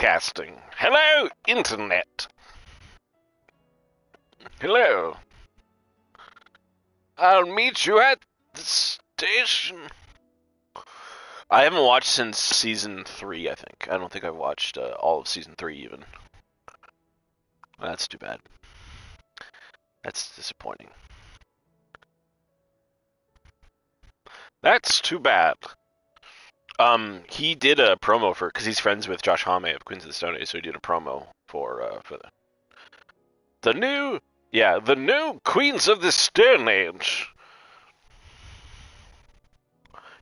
broadcasting. Hello, Internet. Hello. I'll meet you at the station. I haven't watched since season 3, I think. I don't think I've watched all of season 3 even. That's too bad. That's disappointing. That's too bad. He did a promo for, because he's friends with Josh Homme of Queens of the Stone Age, so he did a promo for the new Queens of the Stone Age.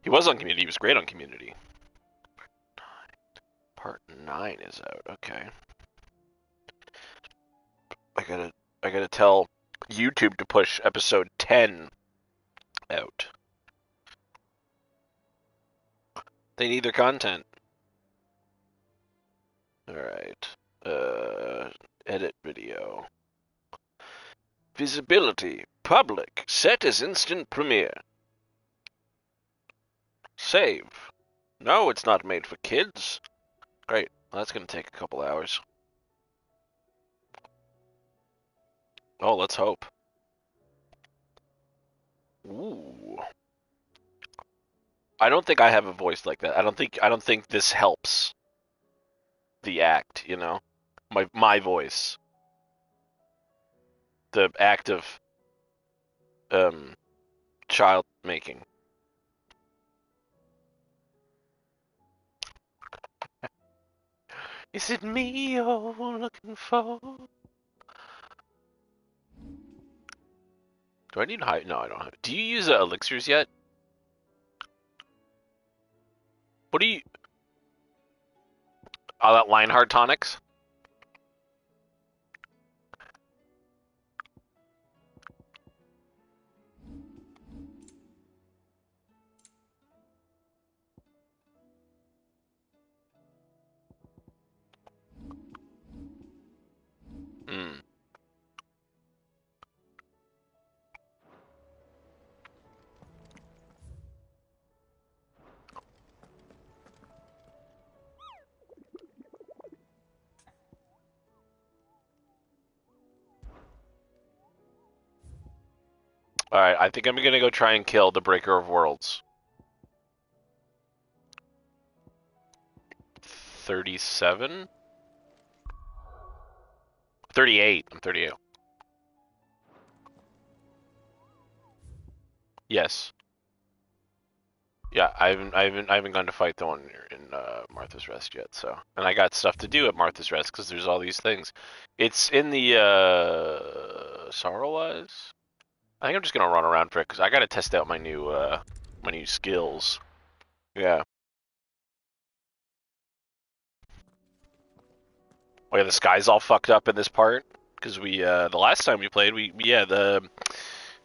He was on Community. He was great on Community. Part 9 is out. Okay. I gotta tell YouTube to push episode 10 out. They need their content. Alright. Edit video. Visibility. Public. Set as instant premiere. Save. No, it's not made for kids. Great. Well, that's gonna take a couple hours. Oh, let's hope. Ooh. I don't think I have a voice like that. I don't think this helps the act, you know? My voice. The act of child making. Is it me you're looking for? Do I need high? No, I don't have. Do you use elixirs yet? What do you? Oh, that Lionheart tonics? Hmm. Alright, I think I'm gonna go try and kill the Breaker of Worlds. 37? 38. I'm 38. Yes. Yeah, I haven't gone to fight the one in Martha's Rest yet, so. And I got stuff to do at Martha's Rest because there's all these things. It's in the Sorrowwise? I think I'm just gonna run around for it because I gotta test out my new skills. Yeah. Oh yeah, the sky's all fucked up in this part because we the last time we played the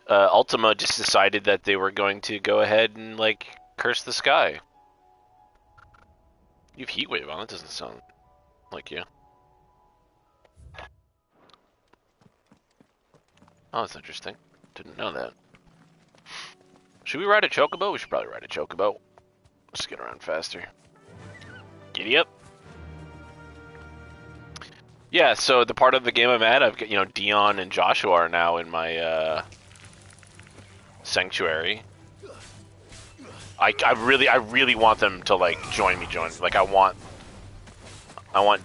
Ultima just decided that they were going to go ahead and like curse the sky. You have heat wave on. That doesn't sound like you. Oh, that's interesting. Didn't know that. Should we ride a chocobo? We should probably ride a chocobo. Let's get around faster. Giddy up. Yeah, so the part of the game I'm at, I've got, Dion and Joshua are now in my sanctuary. I really want them to like join me. Like I want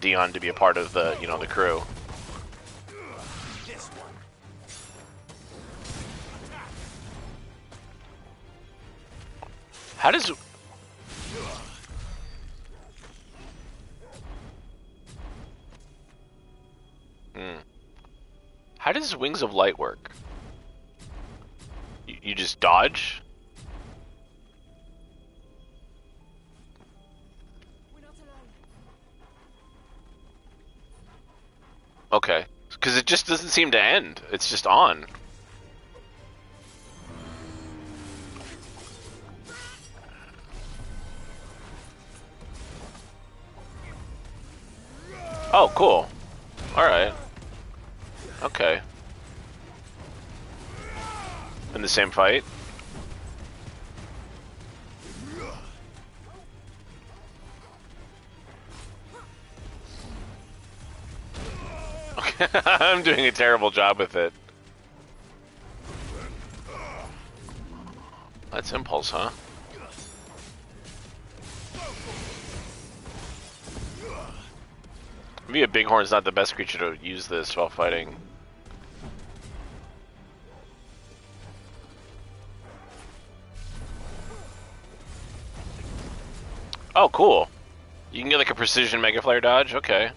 Dion to be a part of the the crew. How does How does Wings of Light work? You just dodge? Okay. Because it just doesn't seem to end. It's just on. Oh, cool. Alright. Okay. In the same fight? I'm doing a terrible job with it. That's impulse, huh? Maybe a bighorn's not the best creature to use this while fighting. Oh, cool. You can get like a precision Mega Flare dodge? Okay.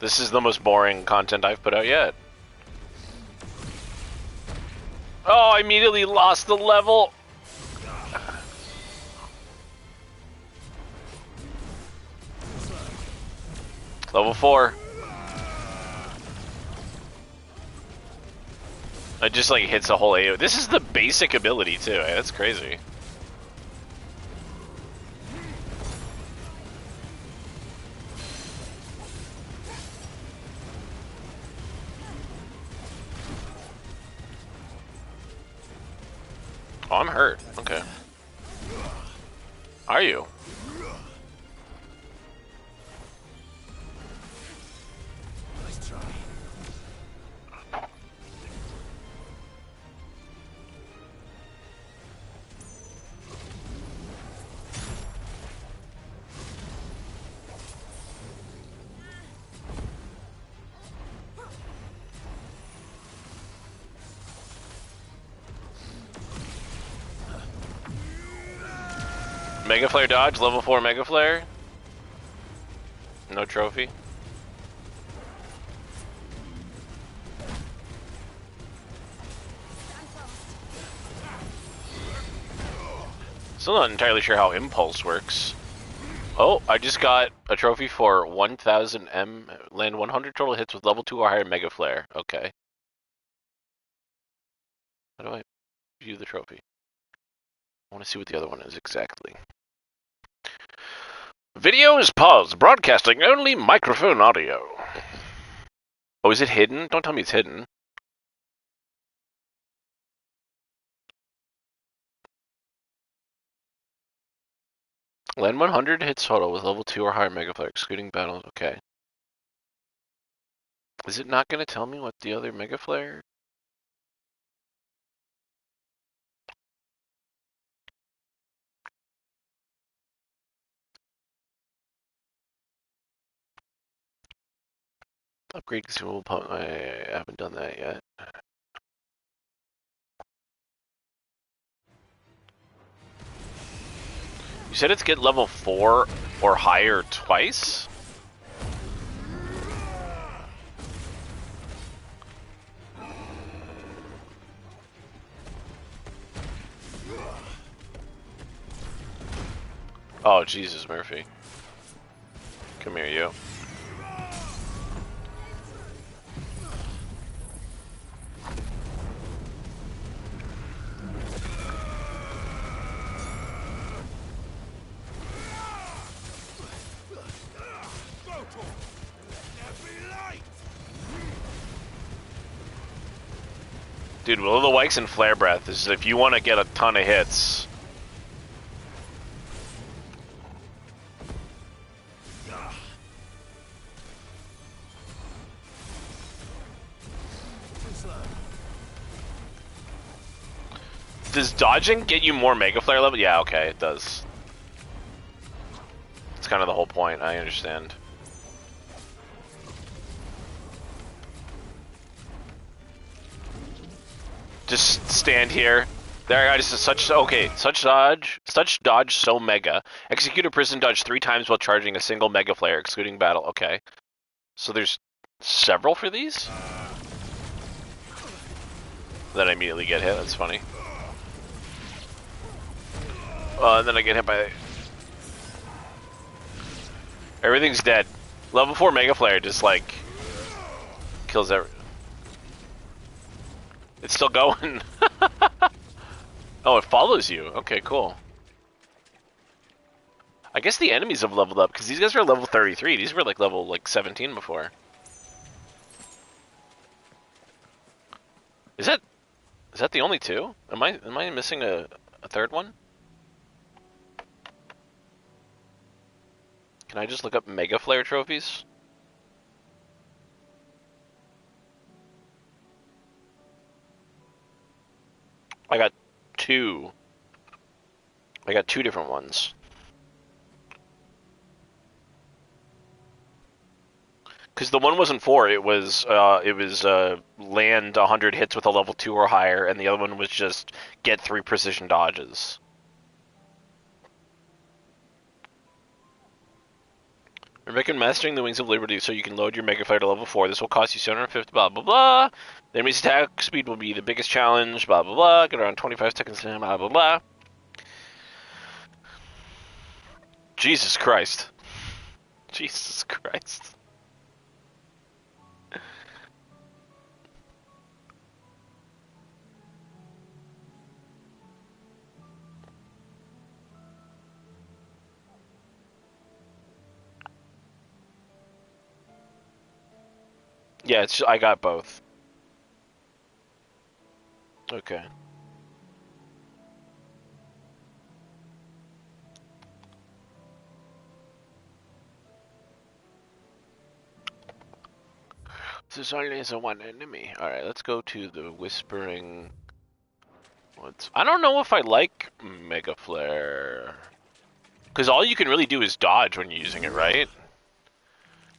This is the most boring content I've put out yet. Oh, I immediately lost the level. Level 4. It just like hits a whole AoE. This is the basic ability too. That's crazy. Oh, I'm hurt. Okay. Are you? Nice try. Mega Flare dodge, level 4 Mega Flare. No trophy. Still not entirely sure how impulse works. Oh, I just got a trophy for 1000 M, land 100 total hits with level 2 or higher Mega Flare. Okay. How do I view the trophy? I want to see what the other one is exactly. Video is paused. Broadcasting only microphone audio. Oh, is it hidden? Don't tell me it's hidden. Land 100 hits total with level 2 or higher Mega Flare, excluding battles. Okay. Is it not going to tell me what the other Mega Flare? Upgrade consumable pump. I haven't done that yet. You said it's get level 4 or higher twice? Oh, Jesus, Murphy. Come here, you. Dude, Will o' the Wisps and Flare Breath is if you want to get a ton of hits. Does dodging get you more Mega Flare level? Yeah, okay, it does. It's kind of the whole point, I understand. Just stand here. There, I just such okay. Such dodge, so mega. Execute a prison dodge 3 times while charging a single Mega Flare, excluding battle. Okay, so there's several for these. Then I immediately get hit. That's funny. And then I get hit by. Everything's dead. Level 4 Mega Flare just like kills every. It's still going. Oh, it follows you. Okay, cool. I guess the enemies have leveled up because these guys are level 33. These were like level 17 before. Is that the only two? Am I missing a third one? Can I just look up Mega Flare trophies? I got two. I got two different ones. Because the one wasn't 4, it was land 100 hits with a level 2 or higher, and the other one was just get 3 precision dodges. We're making Mastering the Wings of Liberty so you can load your Mega Flare to level 4. This will cost you 750, blah, blah, blah. The enemy's attack speed will be the biggest challenge, blah, blah, blah. Get around 25 seconds, blah, blah, blah. Jesus Christ. Jesus Christ. Yeah, I got both. Okay. There's only a one enemy. Alright, let's go to the Whispering Woods. I don't know if I like Mega Flare. Because all you can really do is dodge when you're using it, right?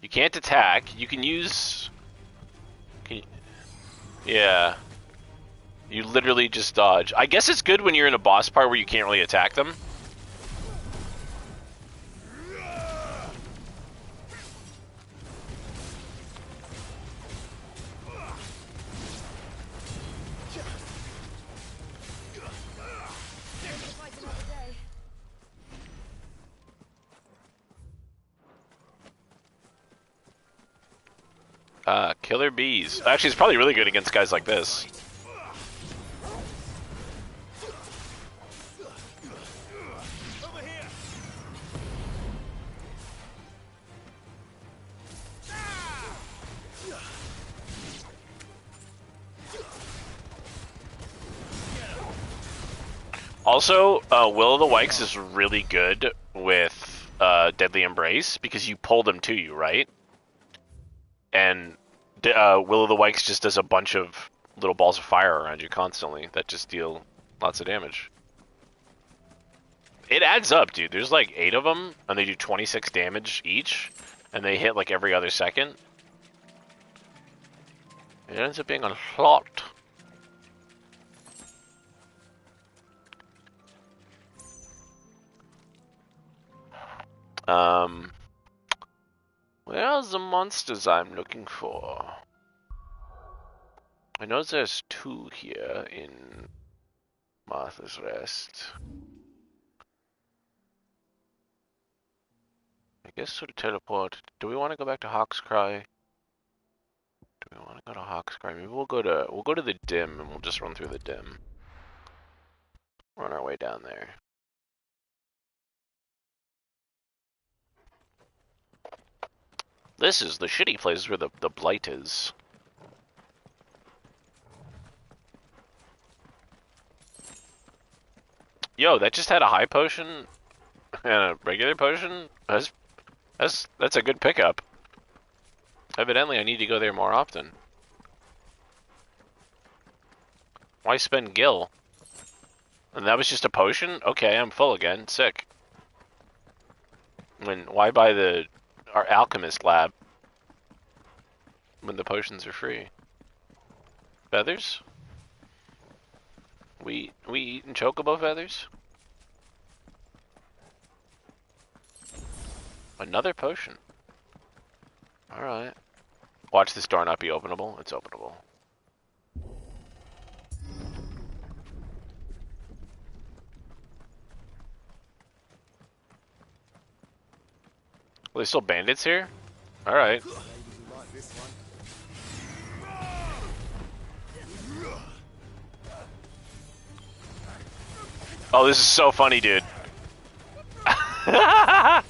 You can't attack. You can use... Yeah. You literally just dodge. I guess it's good when you're in a boss part where you can't really attack them. Killer bees. Actually, it's probably really good against guys like this. Also, Will of the Wikes is really good with Deadly Embrace because you pull them to you, right? And Will of the Wikes just does a bunch of little balls of fire around you constantly that just deal lots of damage. It adds up, dude. There's like 8 of them, and they do 26 damage each, and they hit like every other second. It ends up being a lot. Where's the monsters I'm looking for? I know there's 2 here in Martha's Rest. I guess we'll teleport. Do we want to go back to Hawk's Cry? Do we want to go to Hawk's Cry? Maybe we'll go to the Dim and we'll just run through the Dim. Run our way down there. This is the shitty place where the blight is. Yo, that just had a high potion and a regular potion? That's a good pickup. Evidently I need to go there more often. Why spend gil? And that was just a potion? Okay, I'm full again. Sick. Why buy our alchemist lab when the potions are free? Feathers? We eating chocobo feathers? Another potion. Alright. Watch this door not be openable. It's openable. Are there still bandits here? Alright. Oh, this is so funny, dude. I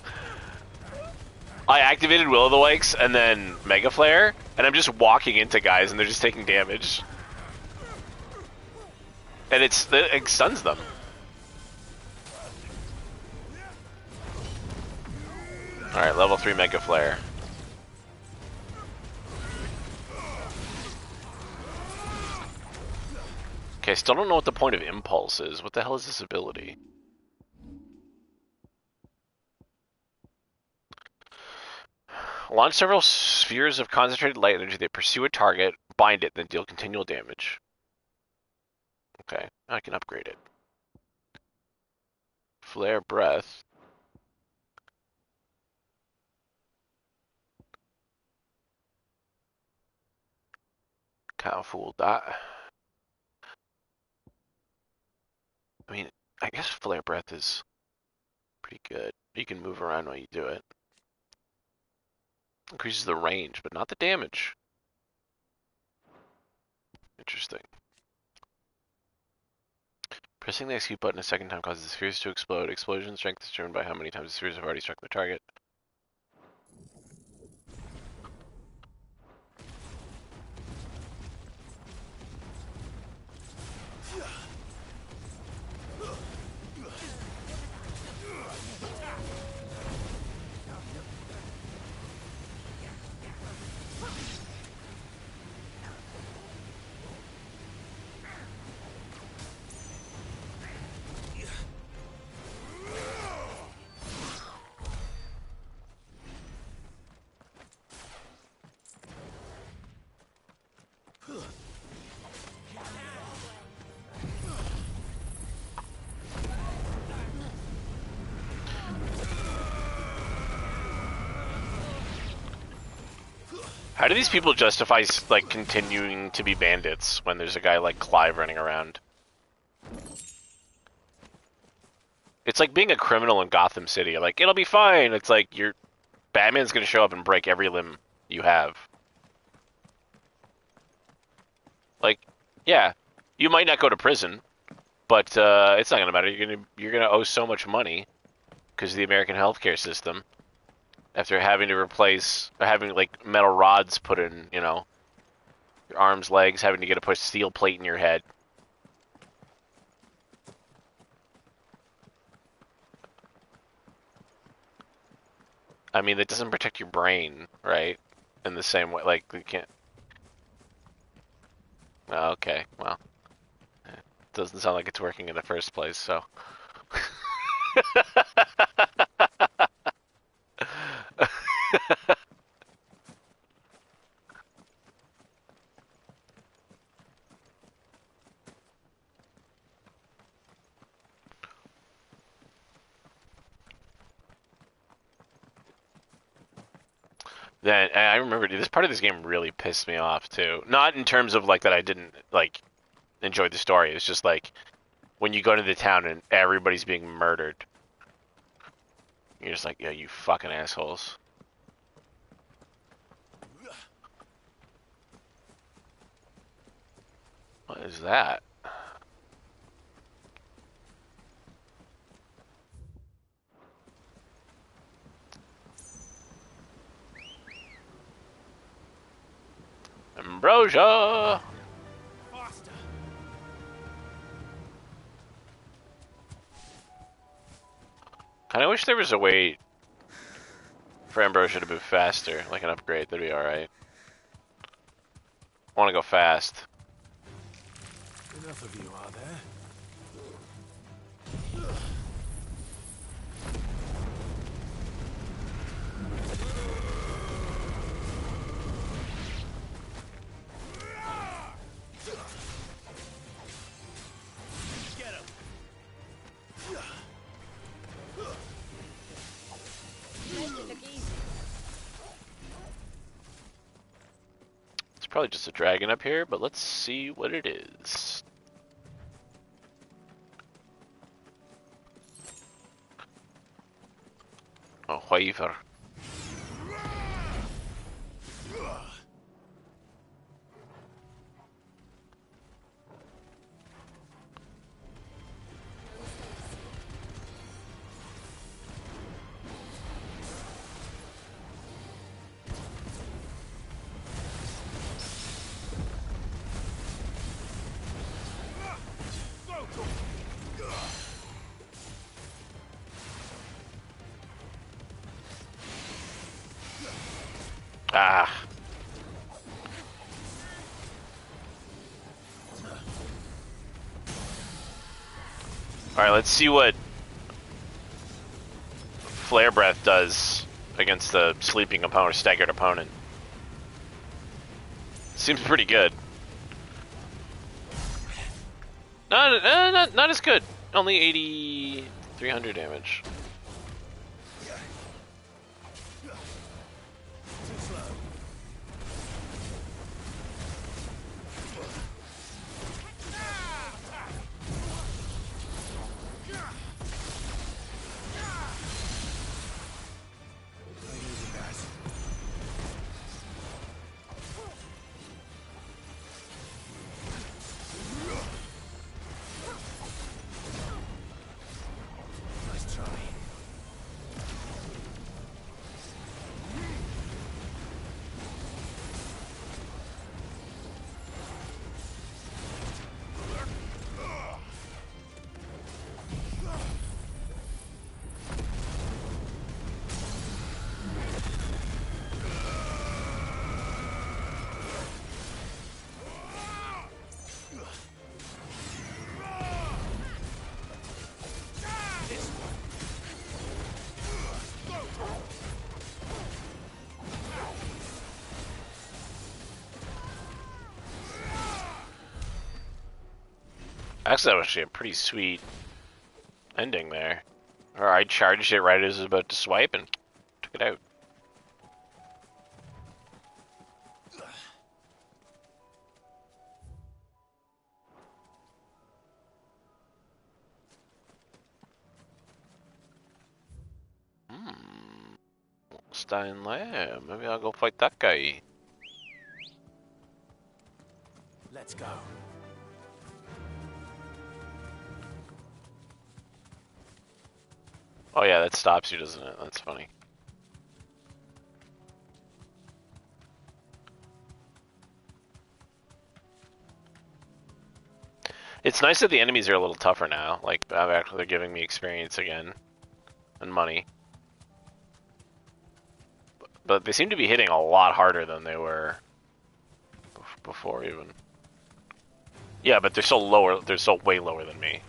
activated Will of the Wikes and then Mega Flare, and I'm just walking into guys and they're just taking damage. And it stuns them. Alright, level 3 Mega Flare. Okay, still don't know what the point of Impulse is. What the hell is this ability? Launch several spheres of concentrated light energy that pursue a target, bind it, then deal continual damage. Okay, I can upgrade it. Flare Breath. Kind of fooled that. I mean, I guess Flare Breath is pretty good. You can move around while you do it. Increases the range, but not the damage. Interesting. Pressing the execute button a second time causes the spheres to explode. Explosion strength is determined by how many times the spheres have already struck the target. How do these people justify, like, continuing to be bandits when there's a guy like Clive running around? It's like being a criminal in Gotham City. Like, it'll be fine. It's like, Batman's gonna show up and break every limb you have. Like, yeah, you might not go to prison, but it's not gonna matter. You're gonna owe so much money because of the American healthcare system. After having to replace, or having like metal rods put in, you know, your arms, legs, having to get a push steel plate in your head. I mean, that doesn't protect your brain, right? In the same way, like, you can't. Okay, well, it doesn't sound like it's working in the first place, so. Then I remember this part of this game really pissed me off too. Not in terms of like that I didn't like enjoy the story. It's just like when you go to the town and everybody's being murdered. You're just like, yeah, you fucking assholes. What is that? Ambrosia! Faster. Kinda wish there was a way for Ambrosia to move faster, like an upgrade, that'd be alright. I wanna go fast. Enough of you, are there? Get him. Make it look easy. It's probably just a dragon up here, but let's see what it is. A wyvern. Alright, let's see what Flare Breath does against the sleeping opponent or staggered opponent. Seems pretty good. Not as good. Only 8,300 damage. Actually, that was actually a pretty sweet ending there. Or I charged it right as it was about to swipe and took it out. Stein Lair. Maybe I'll go fight that guy. Let's go. Oh yeah, that stops you, doesn't it? That's funny. It's nice that the enemies are a little tougher now. Like, they're giving me experience again. And money. But they seem to be hitting a lot harder than they were before even. Yeah, but they're still lower. They're still way lower than me.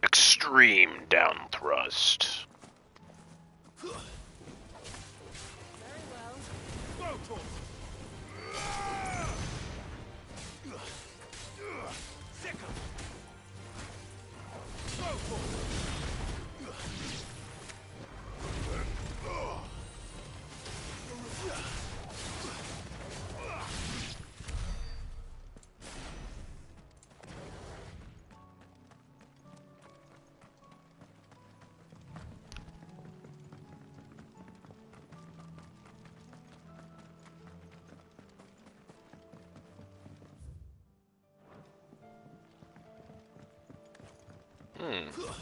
Extreme down thrust. Very well.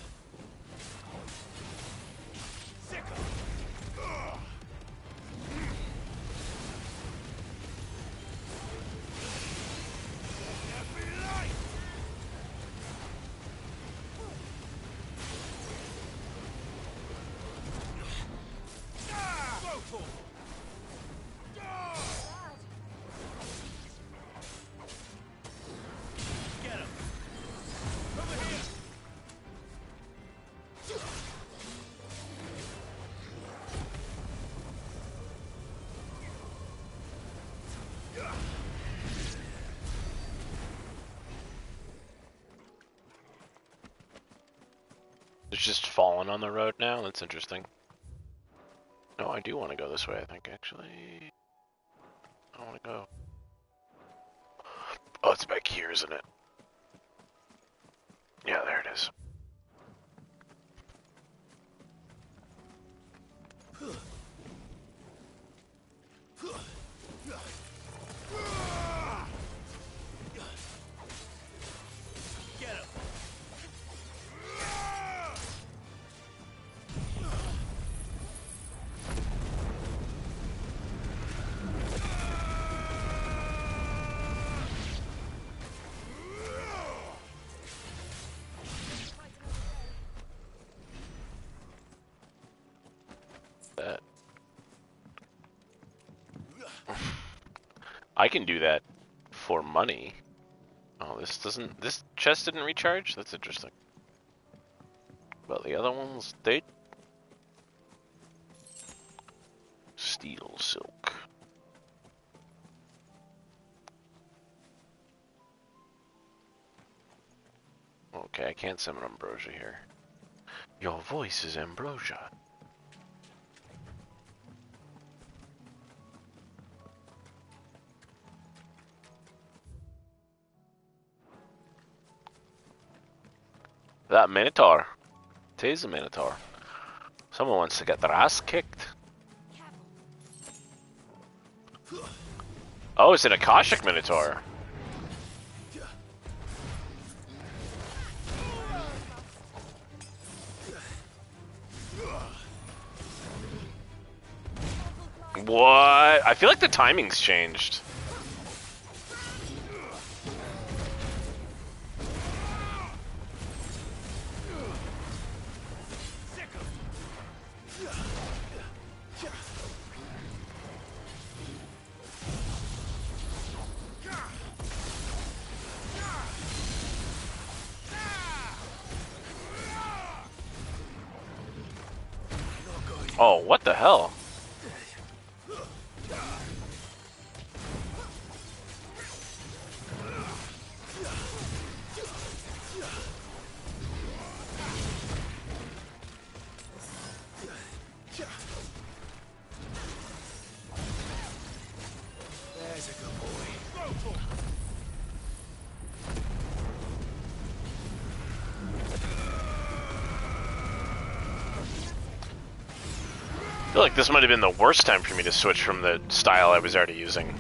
It's just fallen on the road now? That's interesting. No, I do want to go this way, I think, actually. I want to go. Oh, it's back here, isn't it? Yeah, there it is. I can do that for money. Oh, this chest didn't recharge? That's interesting. Well, the other ones, they... Steel silk. Okay, I can't summon ambrosia here. Your voice is ambrosia. That Minotaur. It is a Minotaur. Someone wants to get their ass kicked. Oh, it's an Akashic Minotaur. What? I feel like the timing's changed. Oh, what the hell? There's a good boy. I feel like this might have been the worst time for me to switch from the style I was already using.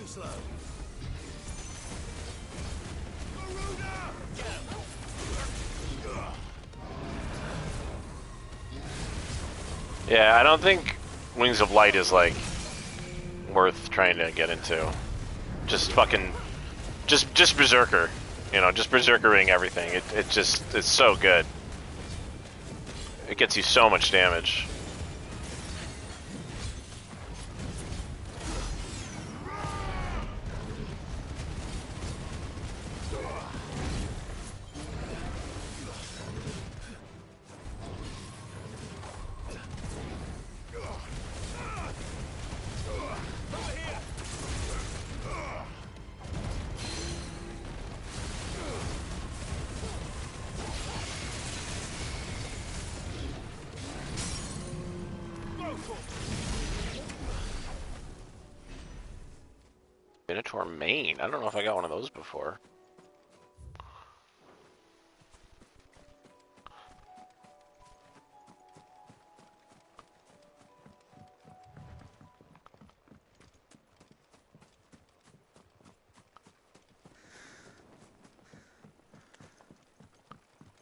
Slow. Yeah, I don't think Wings of Light is like worth trying to get into. Just fucking, just Berserker, you know, just Berserkering everything. It's so good. It gets you so much damage. Minotaur main. I don't know if I got one of those before.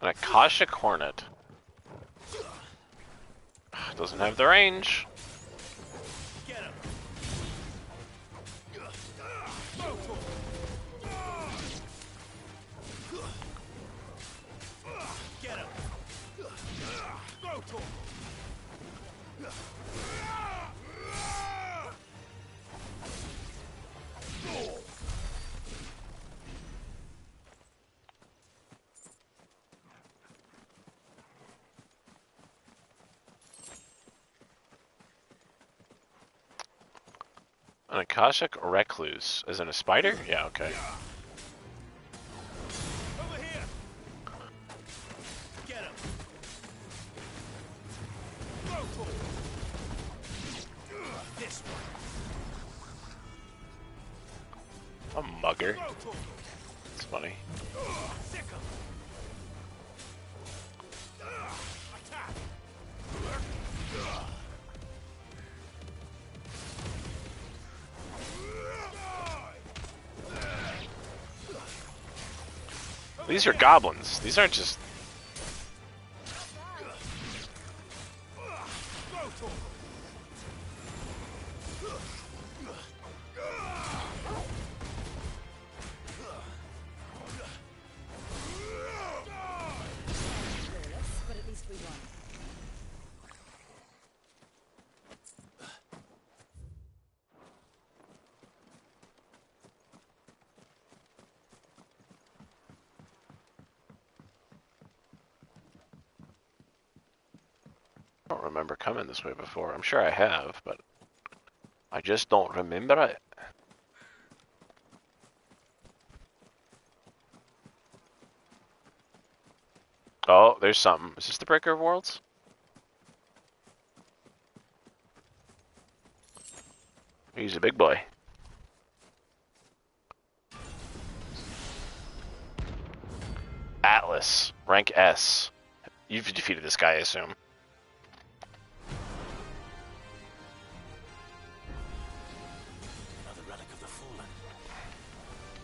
An Akashic Hornet. Doesn't have the range. Get him. Get him. An Akashic Recluse. As in a spider? Yeah, okay. Over here. Get him. This A one. mugger. It's funny. Sick him. Attack. These are goblins. These aren't just... But at least we won. I don't remember coming this way before. I'm sure I have, but I just don't remember it. Oh, there's something. Is this the Breaker of Worlds? He's a big boy. Atlas, rank S. You've defeated this guy, I assume. Another relic of the fallen.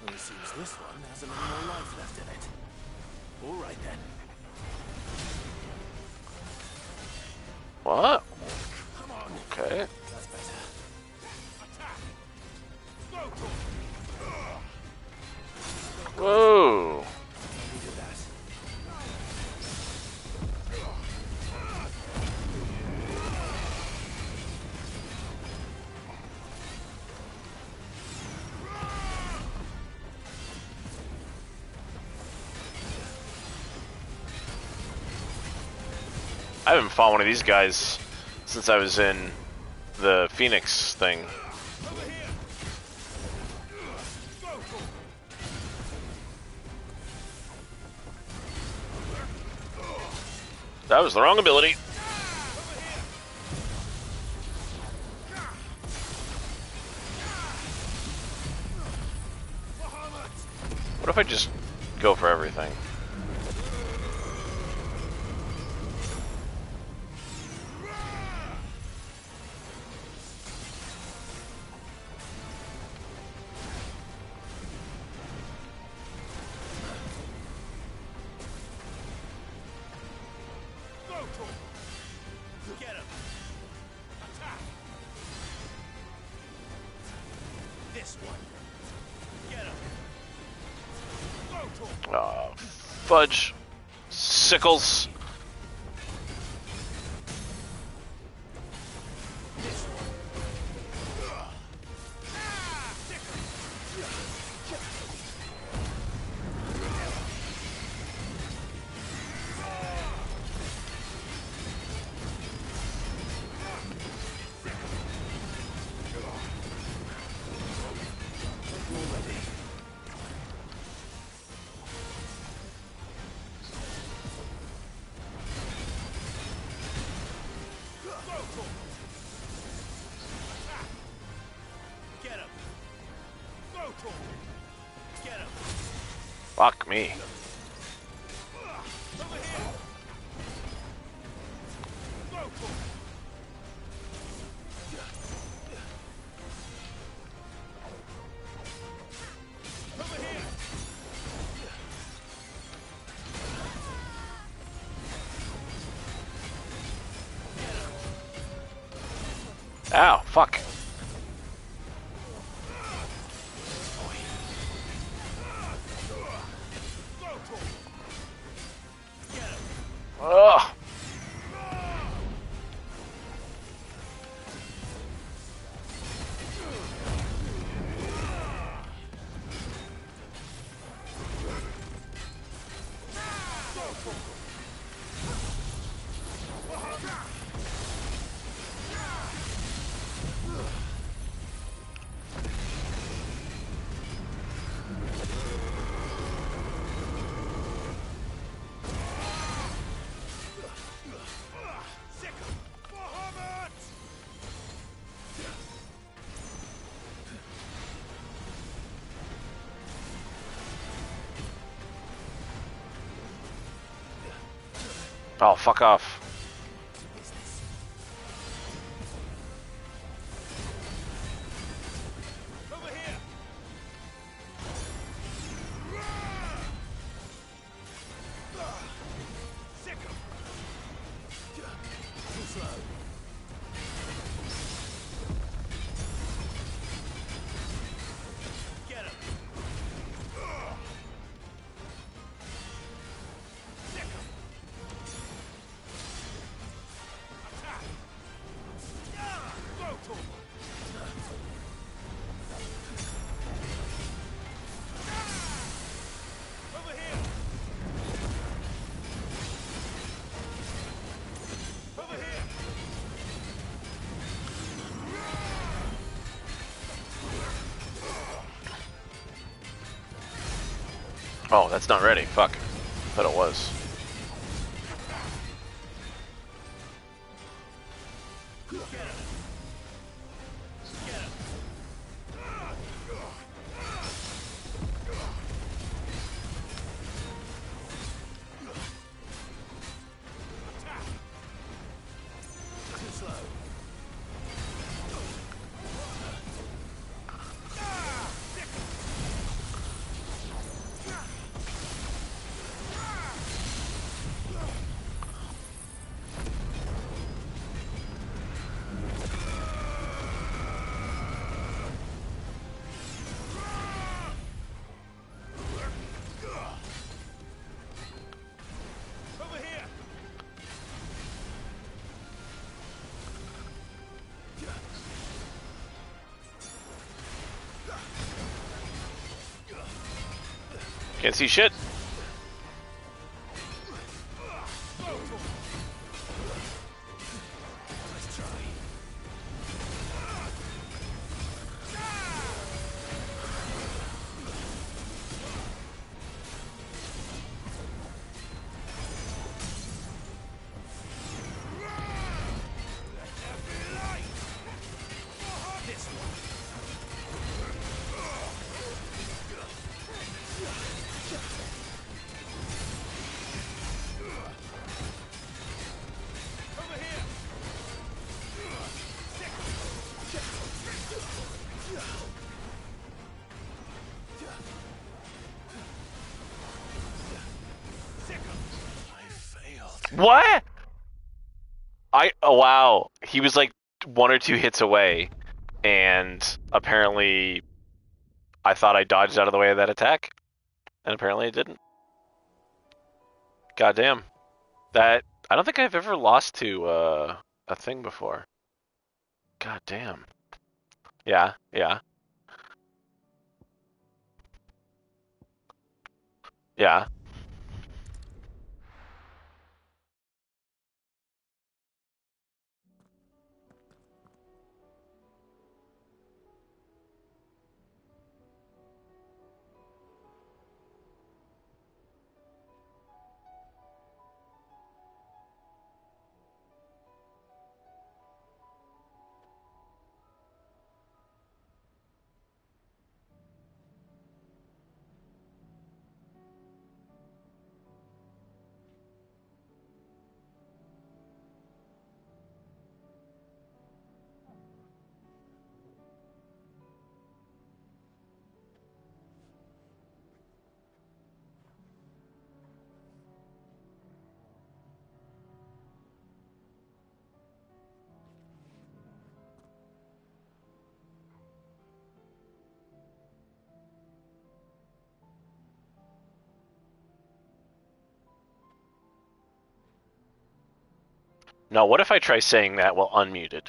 Well, it seems this one hasn't any more life left in it. All right then. What? Come on. Okay. That's better. Attack. Go. Whoa. We do that. I haven't fought one of these guys since I was in the Phoenix thing. Over here. Go. That was the wrong ability. What if I just go for everything? Get him. Attack. This one. Get him. Go. Oh, fudge. Sickles. This one. Get him. Go. Get him. Fuck me. Over here. Go. Over here. Ow, fuck. Ugh. Oh, fuck off. Over here. Oh, that's not ready. Fuck. Thought it was. Can't see shit. What? Oh wow. He was like 1 or 2 hits away, and apparently I thought I dodged out of the way of that attack, and apparently I didn't. Goddamn. That I don't think I've ever lost to a thing before. Goddamn. Yeah, yeah. Yeah. Now, what if I try saying that while unmuted?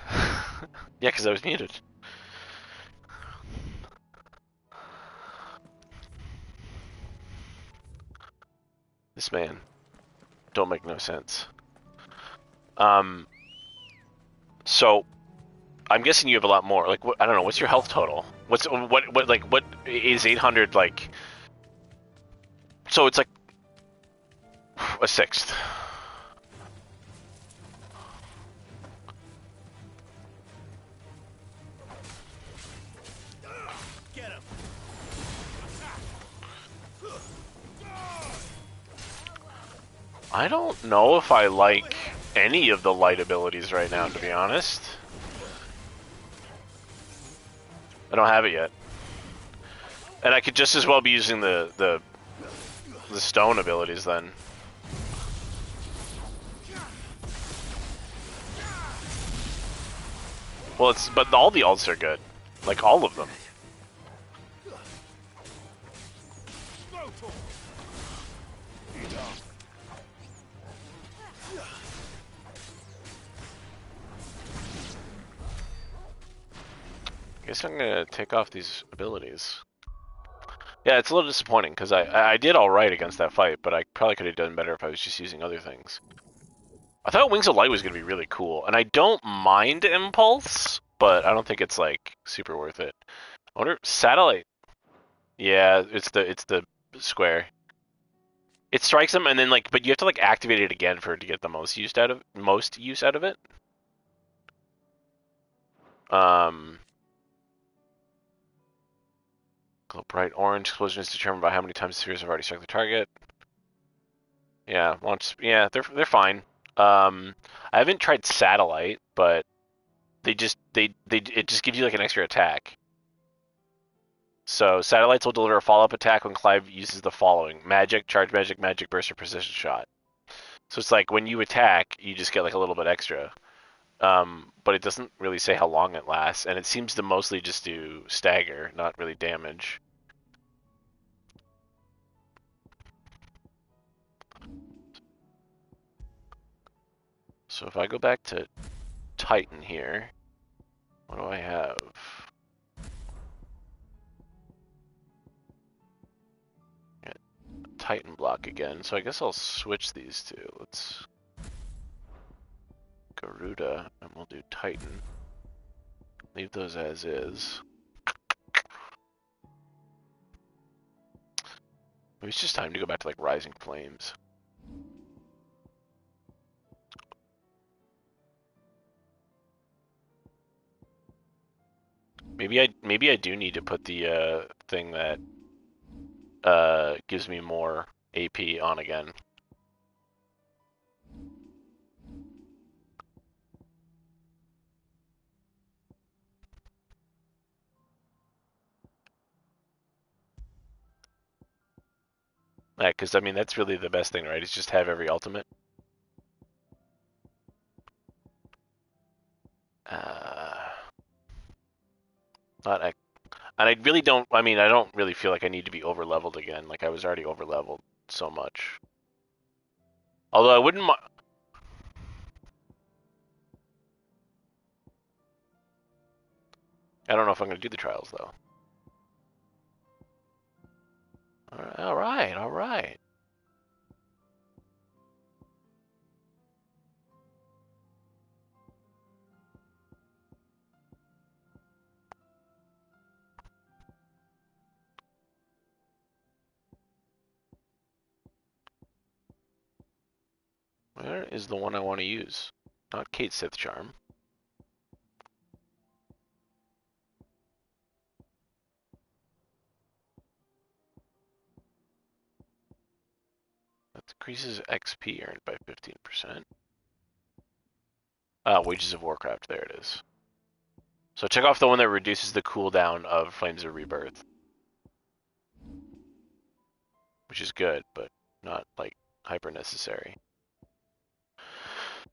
Yeah, because I was muted. This man don't make no sense. So I'm guessing you have a lot more. Like, I don't know. What's your health total? What is 800 like? So it's like a sixth. Get him. I don't know if I like any of the light abilities right now, to be honest. I don't have it yet, and I could just as well be using the stone abilities then. Well, but all the ults are good, like all of them. Guess I'm gonna take off these abilities. Yeah, it's a little disappointing because I did all right against that fight, but I probably could have done better if I was just using other things. I thought Wings of Light was gonna be really cool, and I don't mind Impulse, but I don't think it's like super worth it. I wonder satellite. Yeah, it's the square. It strikes them and then like, but you have to like activate it again for it to get the most use out of it. Um, glow bright orange explosion is determined by how many times the spheres have already struck the target. Yeah, launch. Yeah, they're fine. I haven't tried satellite, but they it just gives you like an extra attack. So satellites will deliver a follow-up attack when Clive uses the following: magic, charge magic, magic burst, or precision shot. So it's like when you attack, you just get like a little bit extra. But it doesn't really say how long it lasts, and it seems to mostly just do stagger, not really damage. So if I go back to Titan here, what do I have? Yeah, Titan block again, so I guess I'll switch these two. Let's Garuda, and we'll do Titan. Leave those as is. Maybe it's just time to go back to like Rising Flames. Maybe I do need to put the thing that gives me more AP on again. Because I mean that's really the best thing, right? Is just have every ultimate. Not and I really don't. I mean, I don't really feel like I need to be over leveled again. Like I was already over leveled so much. Although I wouldn't. I don't know if I'm going to do the trials though. All right, all right. Where is the one I want to use? Not Kate Sith Charm. That decreases XP earned by 15%. Wages of Warcraft, there it is. So check off the one that reduces the cooldown of Flames of Rebirth. Which is good, but not like hyper necessary.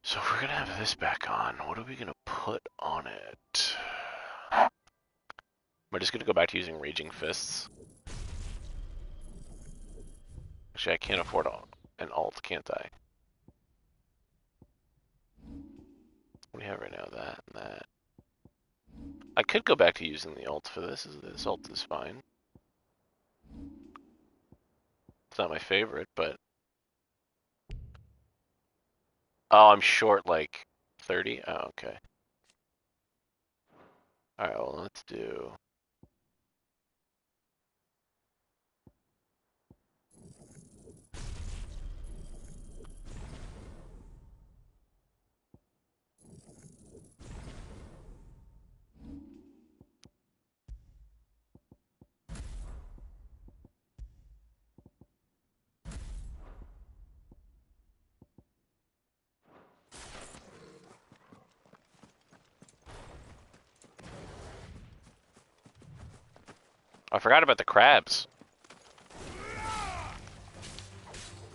So if we're gonna have this back on, what are we gonna put on it? We're just gonna go back to using Raging Fists. Actually, I can't afford an alt, can't I? What do we have right now? That and that. I could go back to using the alt for this. This alt is fine. It's not my favorite, but... Oh, I'm short like 30? Oh, okay. Alright, well, let's do... I forgot about the crabs.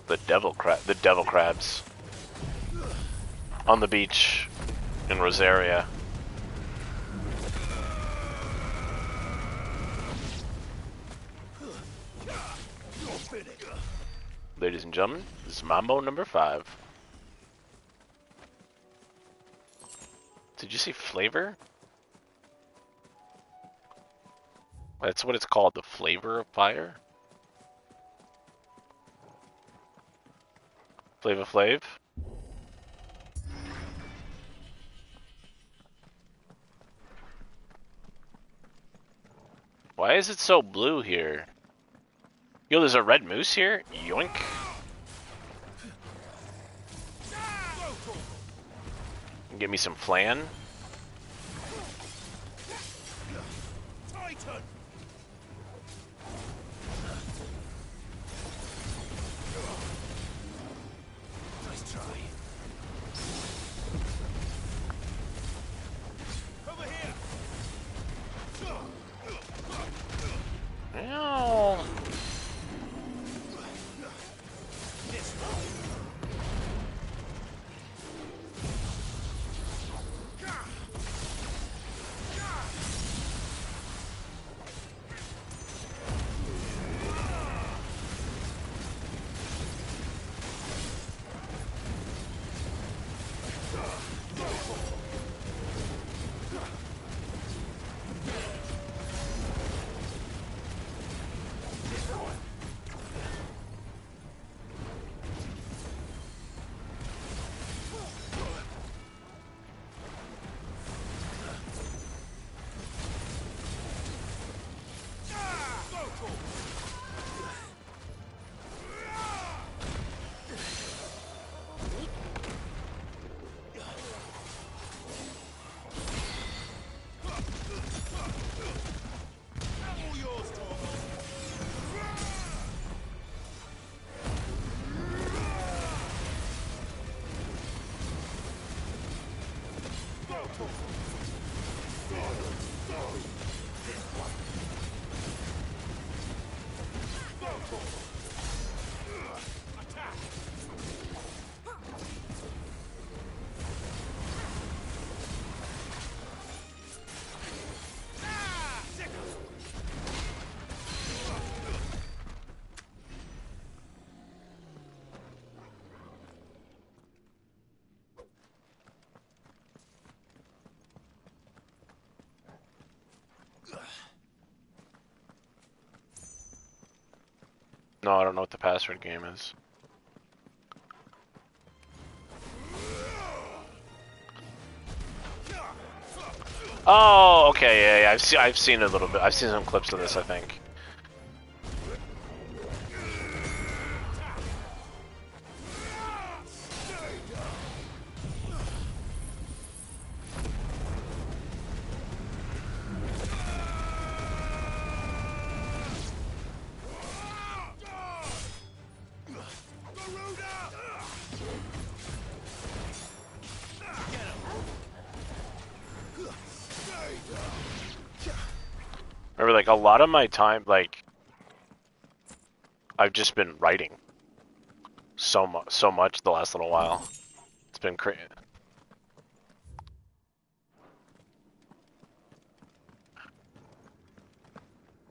The devil crabs. On the beach in Rosaria. Ladies and gentlemen, this is Mambo number 5. Did you see flavor? That's what it's called, the flavor of fire? Flava Flav? Why is it so blue here? Yo, there's a red moose here? Yoink. Give me some flan. Titan. Nice try. Over here. Ow. This way. No, I don't know what the password game is. Oh, okay, yeah. I've seen a little bit. I've seen some clips of this, I think. Remember, like, a lot of my time, like, I've just been writing so much the last little while. It's been crazy.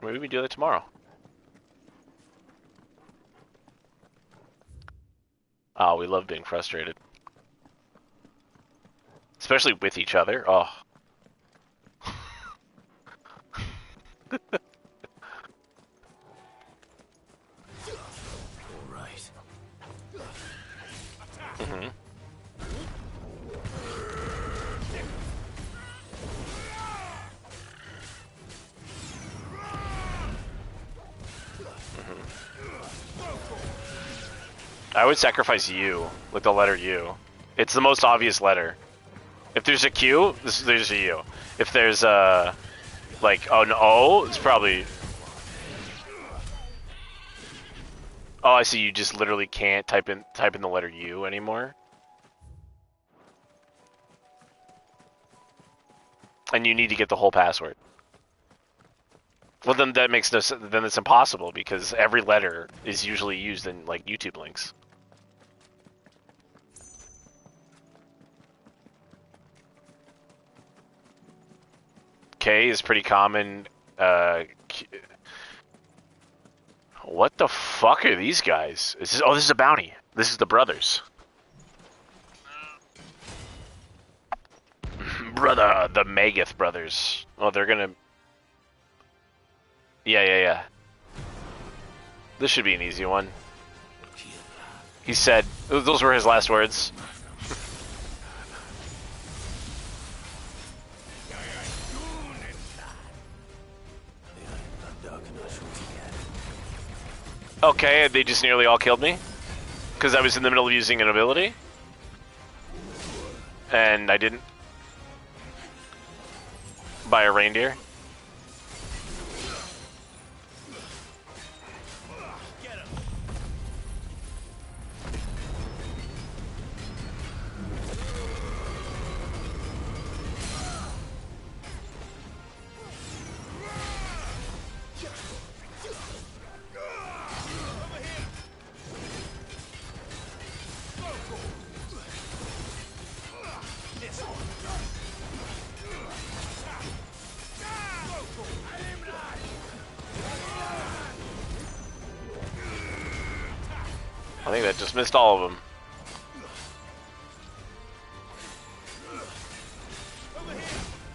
Maybe we do that tomorrow. Oh, we love being frustrated. Especially with each other. Oh. Right. Mm-hmm. I would sacrifice U with the letter U. It's the most obvious letter. If there's a Q, there's a U. If there's a like an O, it's probably. Oh, I see. You just literally can't type in the letter U anymore. And you need to get the whole password. Well, then that makes no sense. Then it's impossible because every letter is usually used in like YouTube links. K is pretty common. What the fuck are these guys? This is a bounty. This is the brothers. Brother, the Magath brothers. Oh, they're gonna. Yeah. This should be an easy one. He said, those were his last words. Okay, they just nearly all killed me because I was in the middle of using an ability, and I didn't buy a reindeer. I think that just missed all of them.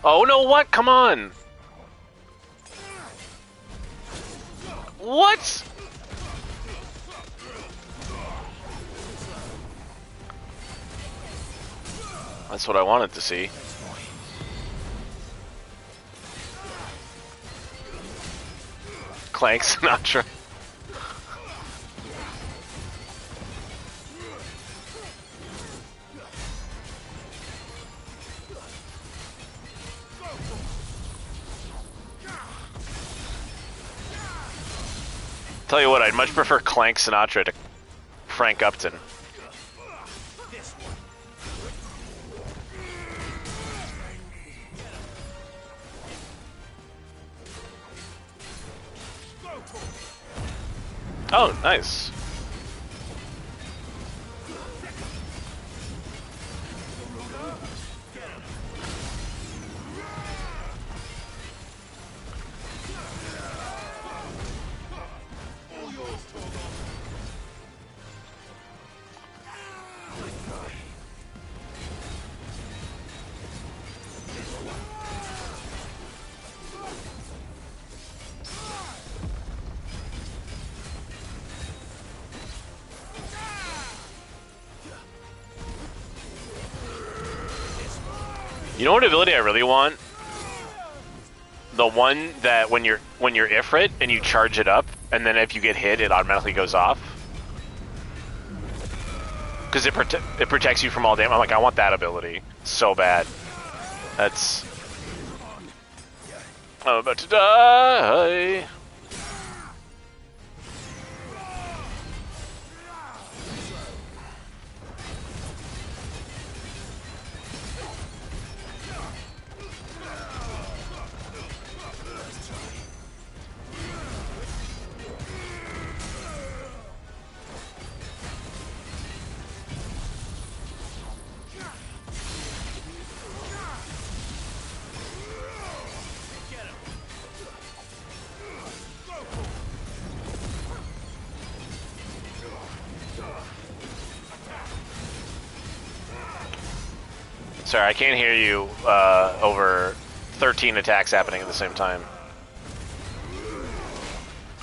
Oh no, what? Come on! What? That's what I wanted to see. Clank Sinatra. Tell you what, I'd much prefer Clank Sinatra to Frank Upton. Oh, nice. You know what ability I really want? The one that when you're Ifrit and you charge it up, and then if you get hit, it automatically goes off. Because it protects you from all damage. I'm like, I want that ability so bad. That's... I'm about to die. Sorry, I can't hear you over 13 attacks happening at the same time.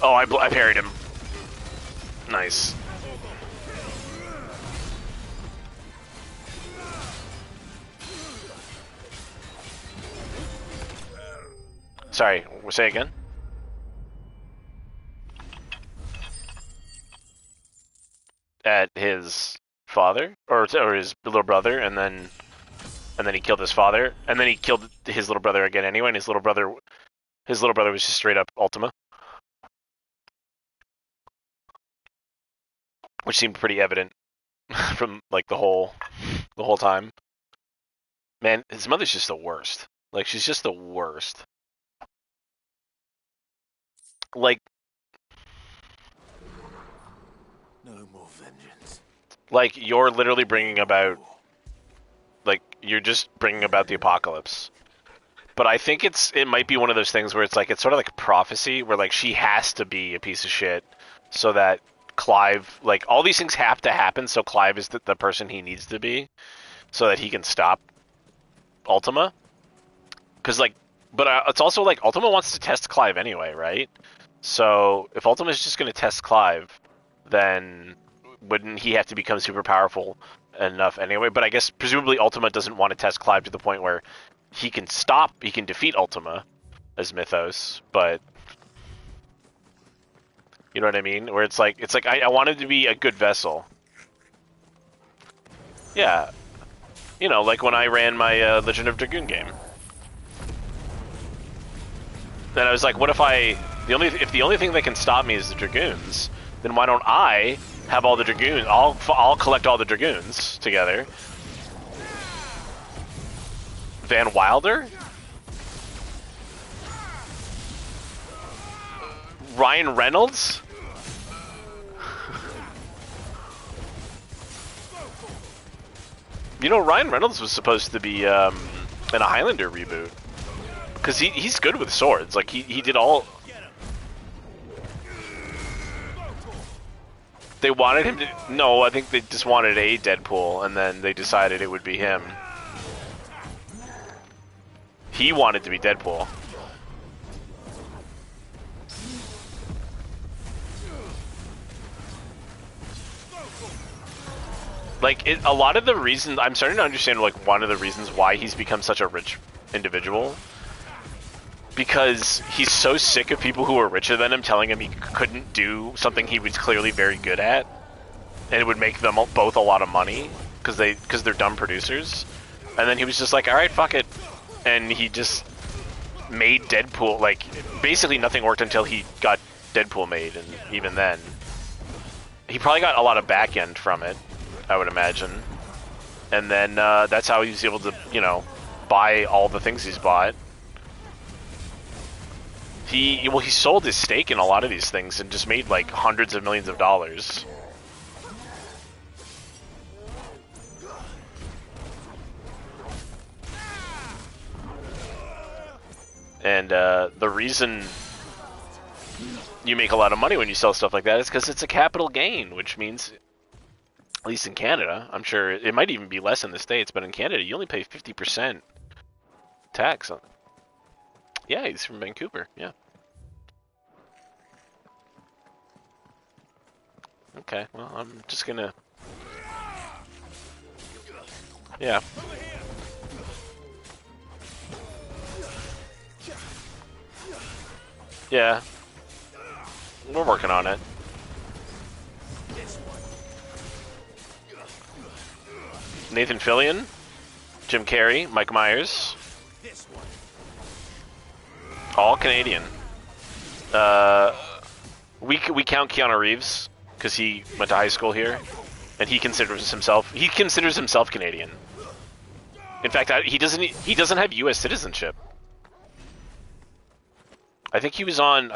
Oh, I parried him. Nice. Sorry, say again? At his father? Or his little brother, and then he killed his father, and then he killed his little brother again anyway, and his little brother was just straight up Ultima. Which seemed pretty evident from like the whole time. Man, his mother's just the worst. Like, she's just the worst. Like, No more vengeance. like you're literally bringing about, like, you're just bringing about the apocalypse. But I think it might be one of those things where it's like, it's sort of like a prophecy where like she has to be a piece of shit so that Clive, like, all these things have to happen so Clive is the person he needs to be so that he can stop Ultima. Because, like, but it's also like Ultima wants to test Clive anyway, right? So if Ultima is just going to test Clive, then wouldn't he have to become super powerful enough anyway? But I guess presumably Ultima doesn't want to test Clive to the point where he can defeat Ultima as Mythos, but You know what I mean? Where it's like I wanted to be a good vessel. Yeah, you know, like when I ran my Legend of Dragoon game. Then I was like, what if if the only thing that can stop me is the Dragoons, then why don't I have all the Dragoons? I'll collect all the Dragoons together. Van Wilder? Ryan Reynolds? You know, Ryan Reynolds was supposed to be in a Highlander reboot. Because he's good with swords. Like, he did all... They wanted him to... No, I think they just wanted a Deadpool, and then they decided it would be him. He wanted to be Deadpool. Like, a lot of the reasons... I'm starting to understand, like, one of the reasons why he's become such a rich individual. Because he's so sick of people who are richer than him telling him he couldn't do something he was clearly very good at. And it would make them both a lot of money. Because they're dumb producers. And then he was just like, alright, fuck it. And he just made Deadpool. Like, basically nothing worked until he got Deadpool made. And even then. He probably got a lot of back end from it, I would imagine. And then that's how he was able to, you know, buy all the things he's bought. He sold his stake in a lot of these things and just made like hundreds of millions of dollars. And the reason you make a lot of money when you sell stuff like that is because it's a capital gain, which means, at least in Canada, I'm sure it might even be less in the States, but in Canada you only pay 50% tax on. Yeah, he's from Vancouver, yeah. Okay, well, I'm just gonna... Yeah. Yeah. We're working on it. Nathan Fillion, Jim Carrey, Mike Myers. All Canadian. We count Keanu Reeves because he went to high school here, and he considers himself Canadian. In fact, he doesn't have U.S. citizenship. I think he was on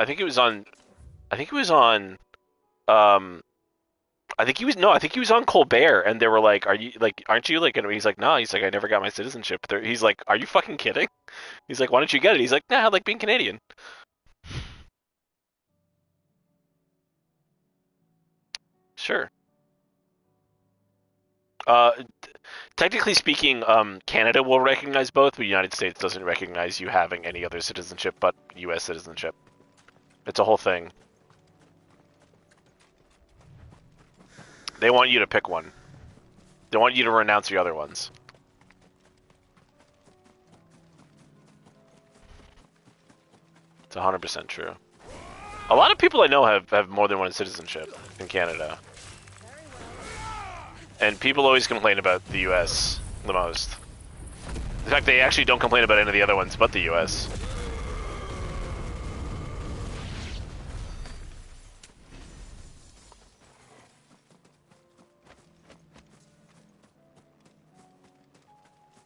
Colbert, and they were like, aren't you like, and he's like, no, he's like, I never got my citizenship. He's like, are you fucking kidding? He's like, why don't you get it? He's like, nah, I like being Canadian. Sure. Technically speaking, Canada will recognize both, but the United States doesn't recognize you having any other citizenship but U.S. citizenship. It's a whole thing. They want you to pick one. They want you to renounce the other ones. It's 100% true. A lot of people I know have more than one citizenship in Canada. And people always complain about the U.S. the most. In fact, they actually don't complain about any of the other ones but the U.S.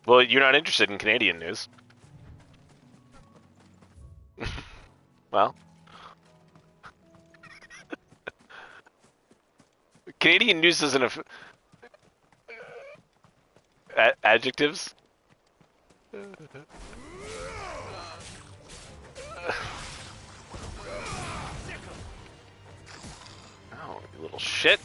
Well, you're not interested in Canadian news. Well. Canadian news doesn't have... adjectives? Oh, you little shit.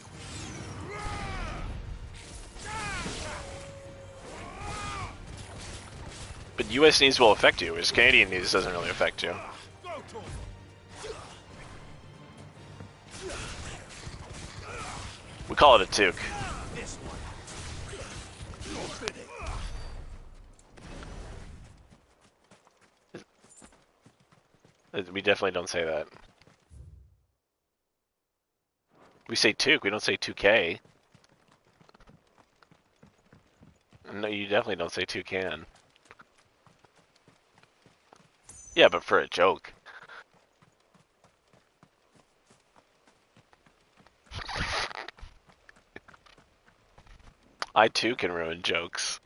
But U.S. news will affect you, whereas Canadian news doesn't really affect you. We call it a toque. We definitely don't say that. We say Took, we don't say 2K. No, you definitely don't say Toucan. Yeah, but for a joke. I too can ruin jokes.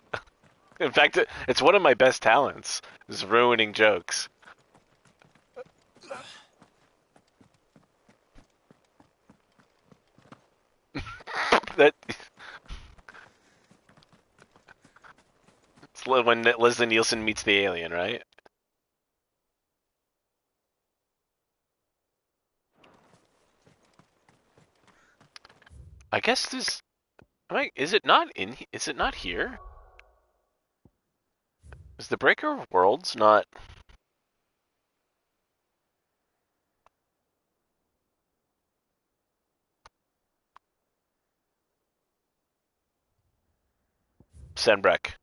In fact, it's one of my best talents, is ruining jokes. That it's when Leslie Nielsen meets the alien, right? I guess this. Is it not in? Is it not here? Is the Breaker of Worlds not? Senbrek.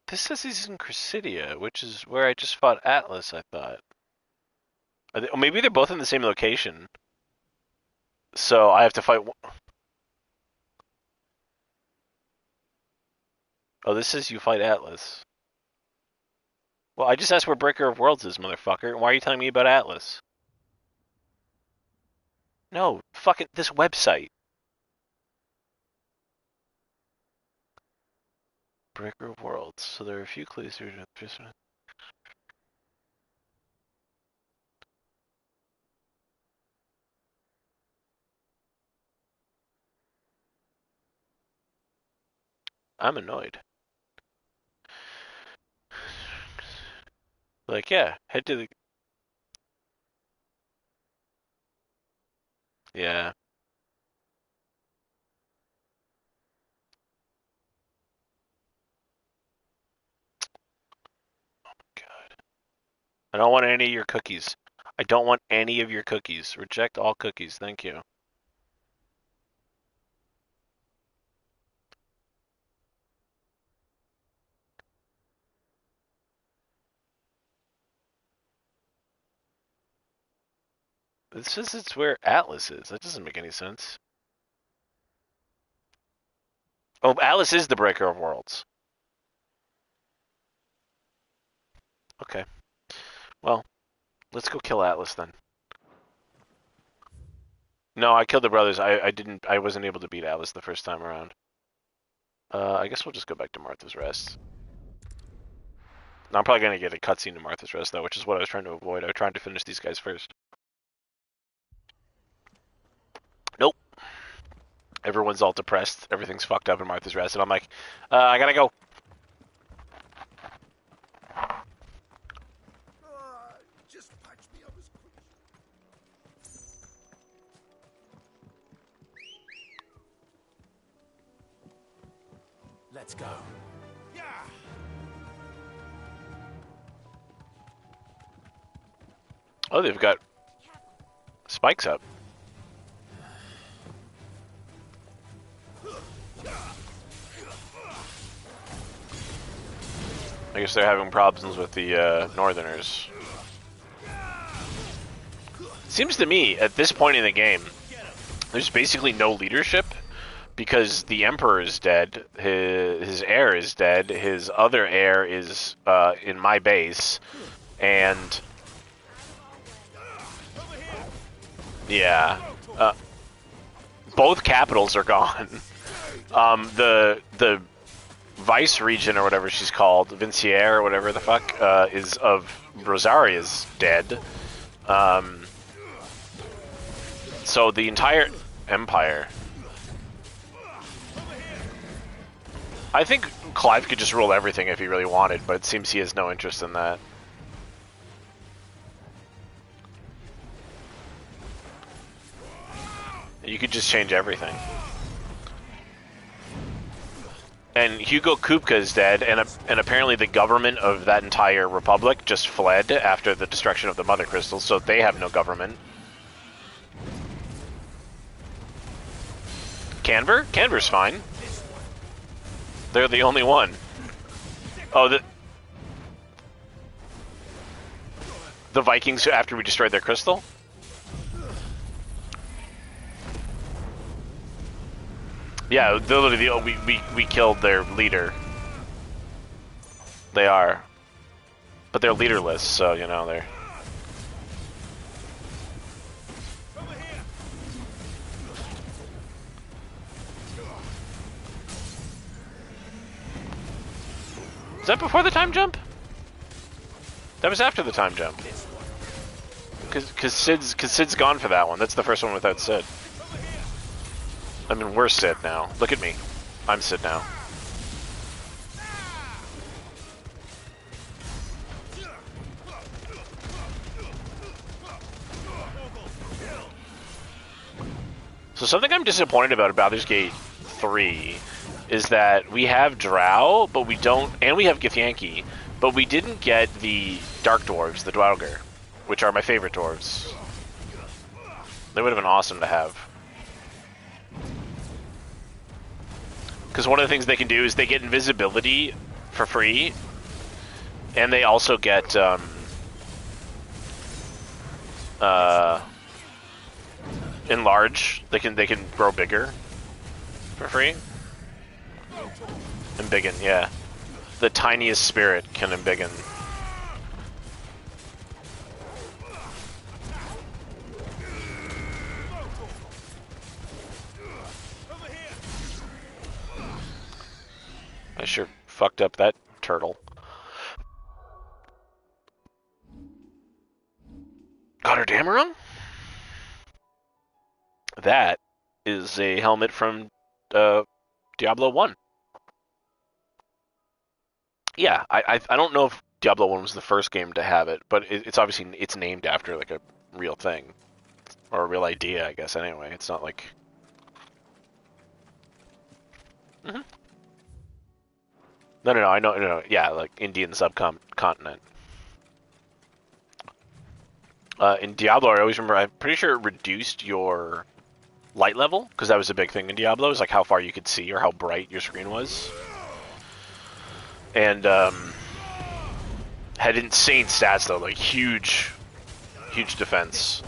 This says he's in Chrysidia, which is where I just fought Atlas, I thought. Or maybe they're both in the same location. So I have to fight. Oh, this says you fight Atlas. Well, I just asked where Breaker of Worlds is, motherfucker. Why are you telling me about Atlas? No, fucking this website. Breaker of Worlds. So there are a few clues here. I'm annoyed. Like, yeah, head to the. Yeah. God. I don't want any of your cookies. I don't want any of your cookies. Reject all cookies. Thank you. It says it's where Atlas is. That doesn't make any sense. Oh, Atlas is the Breaker of Worlds. Okay. Well, let's go kill Atlas then. No, I killed the brothers. I wasn't able to beat Atlas the first time around. I guess we'll just go back to Martha's Rest. I'm probably gonna get a cutscene to Martha's Rest though, which is what I was trying to avoid. I was trying to finish these guys first. Nope. Everyone's all depressed. Everything's fucked up in Martha's Rest, and I'm like, I gotta go. Just patch me up as quick. Let's go. Yeah. Oh, they've got spikes up. I guess they're having problems with the Northerners. Seems to me, at this point in the game, there's basically no leadership because the Emperor is dead, his heir is dead, his other heir is in my base, and yeah, both capitals are gone. The Vice region or whatever she's called, Vinciere or whatever the fuck, is of Rosaria's dead. So the entire empire. I think Clive could just rule everything if he really wanted, but it seems he has no interest in that. You could just change everything. And Hugo Kupka is dead, and apparently the government of that entire republic just fled after the destruction of the Mother Crystal, so they have no government. Canver? Canver's fine. They're the only one. Oh, the Vikings after we destroyed their crystal? Yeah, literally, we killed their leader. They are. But they're leaderless, so, you know, they're... Is that before the time jump? That was after the time jump. Cause Sid's gone for that one. That's the first one without Sid. I mean, we're Sid now. Look at me. I'm Sid now. So something I'm disappointed about Baldur's Gate 3 is that we have Drow, but we don't, and we have Githyanki, but we didn't get the Dark Dwarves, the Dwalger, which are my favorite dwarves. They would have been awesome to have. Because one of the things they can do is they get invisibility for free, and they also get enlarge. They can grow bigger for free. Embiggen, yeah. The tiniest spirit can embiggen. I sure fucked up that turtle. Got her Dameron? That is a helmet from Diablo 1. Yeah, I don't know if Diablo 1 was the first game to have it, but it's obviously it's named after like a real thing. Or a real idea, I guess, anyway. It's not like... Mm-hmm. No, I know, no, yeah, like Indian subcontinent. In Diablo, I always remember, I'm pretty sure it reduced your light level, because that was a big thing in Diablo, is like how far you could see or how bright your screen was. And had insane stats though, like huge defense.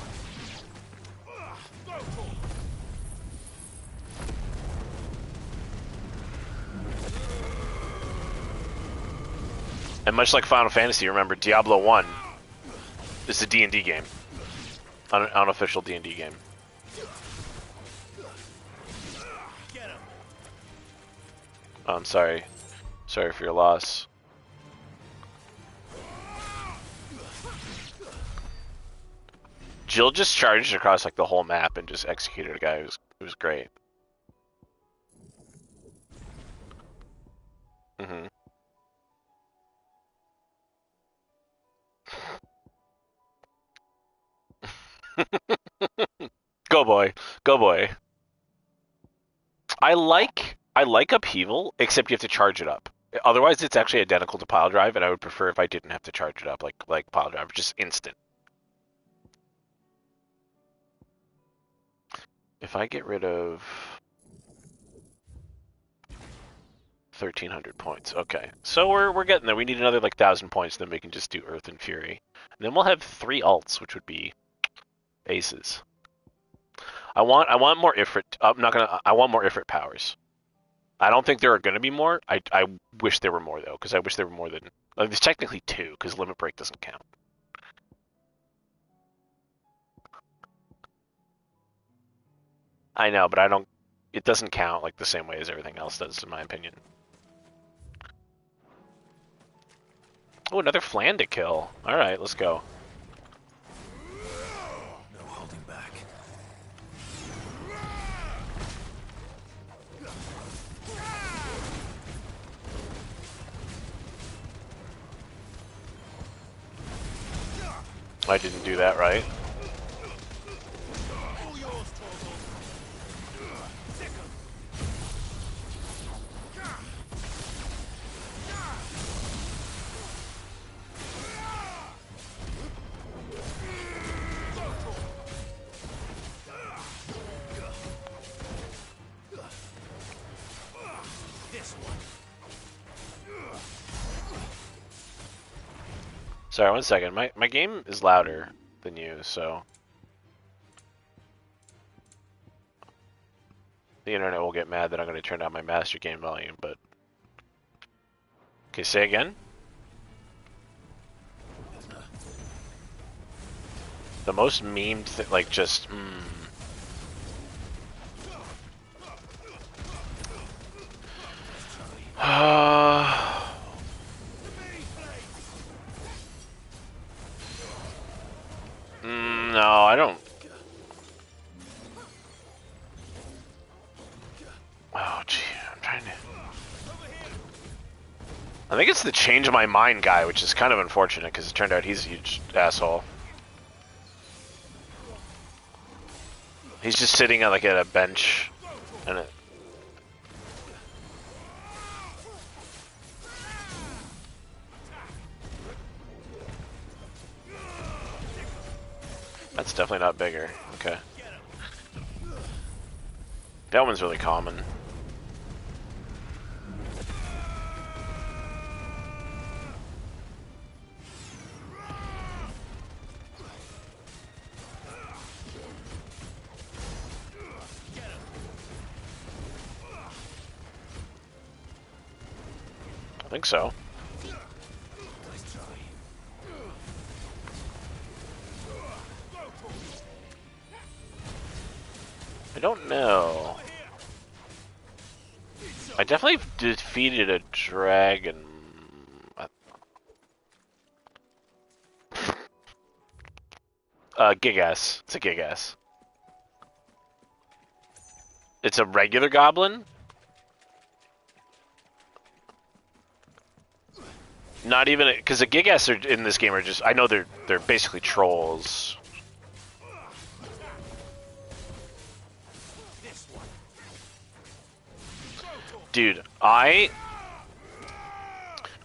And much like Final Fantasy, remember, Diablo 1 is a D&D game. Unofficial D&D game. Oh, I'm sorry. Sorry for your loss. Jill just charged across like the whole map and just executed a guy. It was great. Mm-hmm. Go boy. Go boy. I like upheaval, except you have to charge it up. Otherwise, it's actually identical to pile drive, and I would prefer if I didn't have to charge it up like pile drive, just instant. If I get rid of 1,300 points, okay, so we're getting there. We need another like 1,000 points, then we can just do Earth and Fury, and then we'll have 3 alts, which would be aces. I want more Ifrit. I want more Ifrit powers. I don't think there are going to be more. I wish there were more though, because I wish there were more than. There's technically 2, because Limit Break doesn't count. I know, but I don't. It doesn't count like the same way as everything else does, in my opinion. Oh, another Flan to kill. All right, let's go. No holding back. I didn't do that right. Sorry, 1 second. My game is louder than you, so the internet will get mad that I'm going to turn down my master game volume. But okay, say again. The most memed thing, like just. No, I don't. Oh, gee, I'm trying to. I think it's the change my mind guy, which is kind of unfortunate because it turned out he's a huge asshole. He's just sitting at a bench, and it. That's definitely not bigger. Okay. That one's really common. I think so. I don't know. I definitely defeated a dragon. Gigas. It's a Gigas. It's a regular goblin? Not even because the Gigas are in this game are just. I know they're basically trolls. Dude, I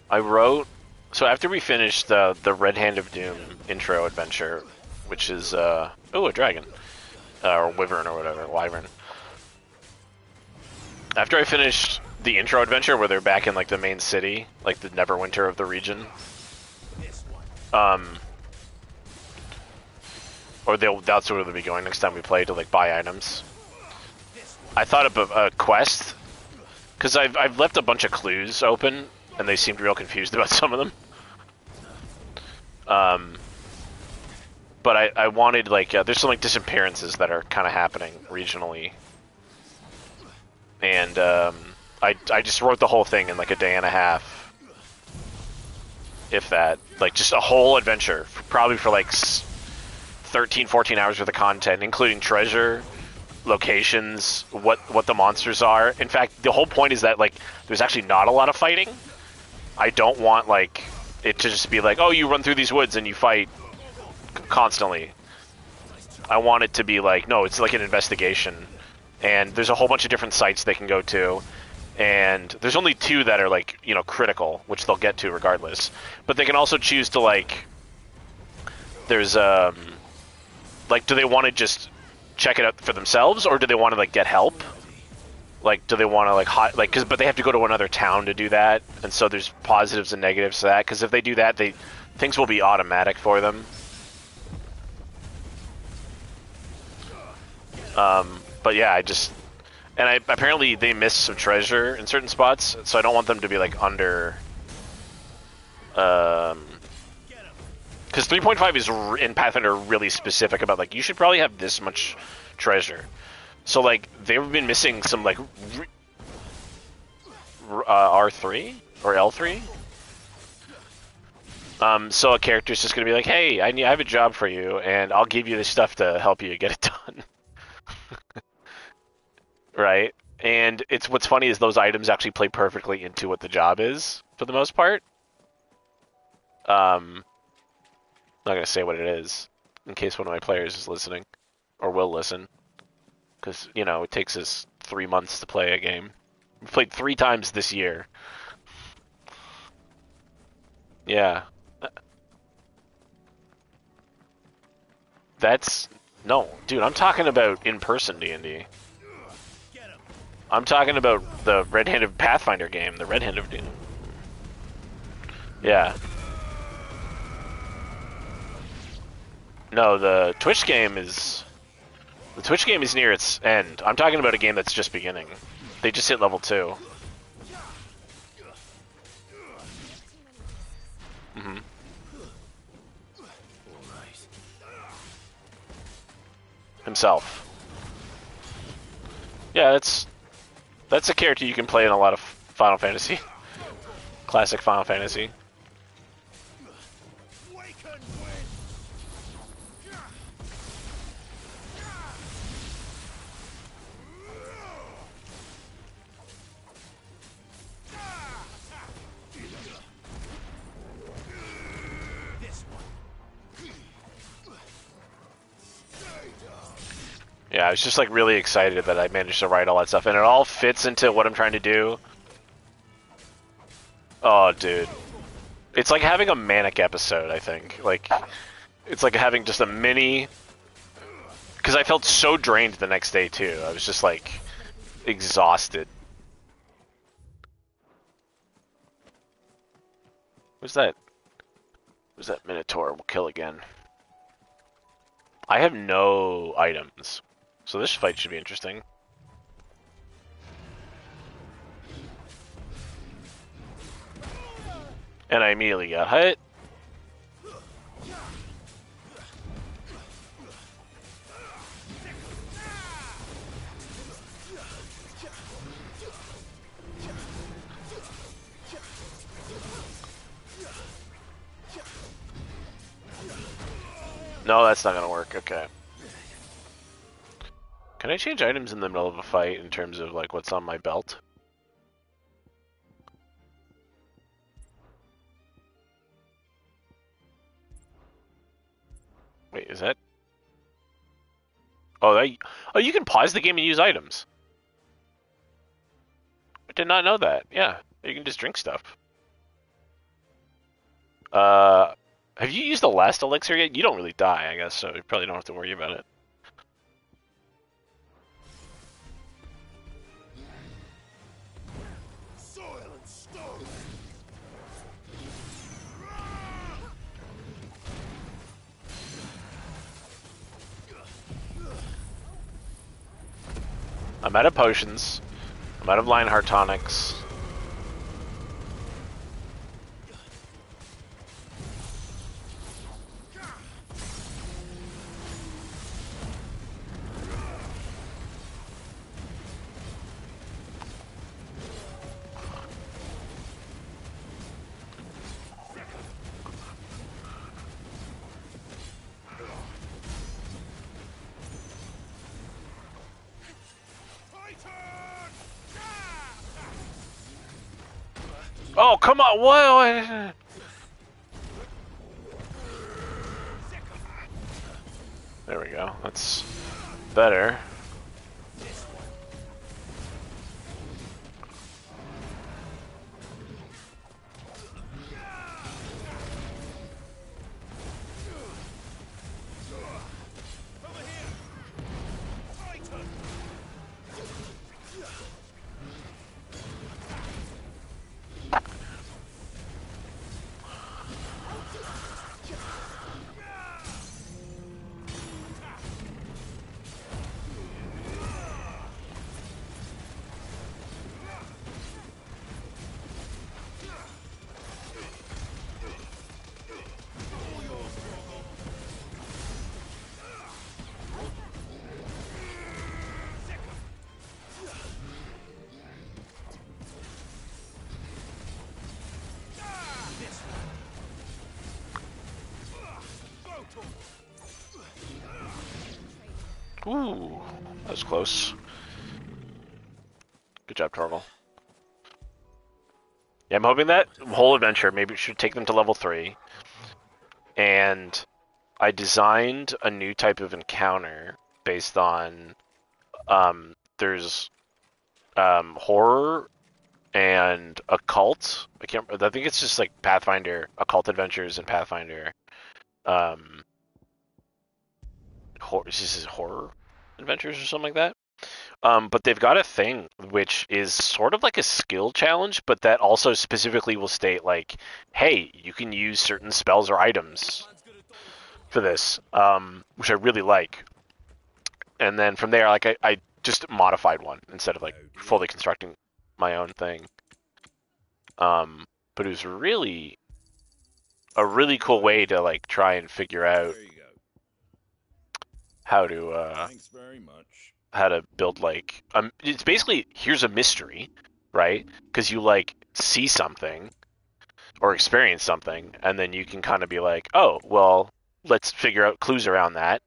wrote so after we finished the Red Hand of Doom intro adventure, which is oh, a dragon or wyvern or whatever, wyvern. After I finished the intro adventure where they're back in like the main city, like the Neverwinter of the region, or that's where they'll be going next time we play to like buy items. I thought of a quest. Because I've left a bunch of clues open, and they seemed real confused about some of them. But I wanted, like, there's some, like, disappearances that are kind of happening regionally. And, I just wrote the whole thing in, like, a day and a half. If that. Like, just a whole adventure. Probably for, like, 13, 14 hours worth of content, including treasure, locations, what the monsters are. In fact, the whole point is that like there's actually not a lot of fighting. I don't want like it to just be like, oh, you run through these woods and you fight constantly. I want it to be like, no, it's like an investigation, and there's a whole bunch of different sites they can go to, and there's only 2 that are like, you know, critical, which they'll get to regardless. But they can also choose to like, there's like, do they want to just check it out for themselves, or do they want to like get help? Like, do they want to like but they have to go to another town to do that, and so there's positives and negatives to that. Because if they do that, things will be automatic for them. But yeah, apparently they missed some treasure in certain spots, so I don't want them to be like under. Because 3.5 is in Pathfinder really specific about like you should probably have this much treasure. So like they've been missing some like R3 or L3. So a character's just gonna be like, hey, I have a job for you, and I'll give you this stuff to help you get it done. Right? And what's funny is those items actually play perfectly into what the job is for the most part. I'm not going to say what it is, in case one of my players is listening, or will listen. Because, you know, it takes us 3 months to play a game. We've played 3 times this year. Yeah. No, dude, I'm talking about in-person D&D. I'm talking about the Red-Handed Pathfinder game, the Red Hand of Doom. Yeah. No, the Twitch game is near its end. I'm talking about a game that's just beginning. They just hit level 2. Mm-hmm. Himself. Yeah, that's a character you can play in a lot of Final Fantasy. Classic Final Fantasy. Yeah, I was just like really excited that I managed to write all that stuff, and it all fits into what I'm trying to do. Oh, dude. It's like having a manic episode, I think. Like, it's like having just a mini... Because I felt so drained the next day, too. I was just, like, exhausted. What's that? What's that Minotaur? We'll kill again. I have no items. So this fight should be interesting. And I immediately got hit. No, that's not gonna work. Okay. Can I change items in the middle of a fight in terms of like what's on my belt? Wait, is that? Oh, you can pause the game and use items. I did not know that. Yeah, you can just drink stuff. Have you used the last elixir yet? You don't really die, I guess, so you probably don't have to worry about it. Soil and stone. I'm out of potions. I'm out of Lionheart tonics. Oh, come on! What? There we go. That's better. Ooh, that was close. Good job, Torval. Yeah, I'm hoping that whole adventure maybe should take them to level 3. And I designed a new type of encounter based on there's horror and occult. I think it's just like Pathfinder, occult adventures and Pathfinder. This is horror adventures or something like that. But they've got a thing which is sort of like a skill challenge, but that also specifically will state like, hey, you can use certain spells or items for this, which I really like. And then from there, like I just modified one instead of like fully constructing my own thing. But it was really a really cool way to like try and figure out how to Thanks very much. how to build like it's basically here's a mystery, right? Because you like see something or experience something, and then you can kind of be like, oh, well, let's figure out clues around that,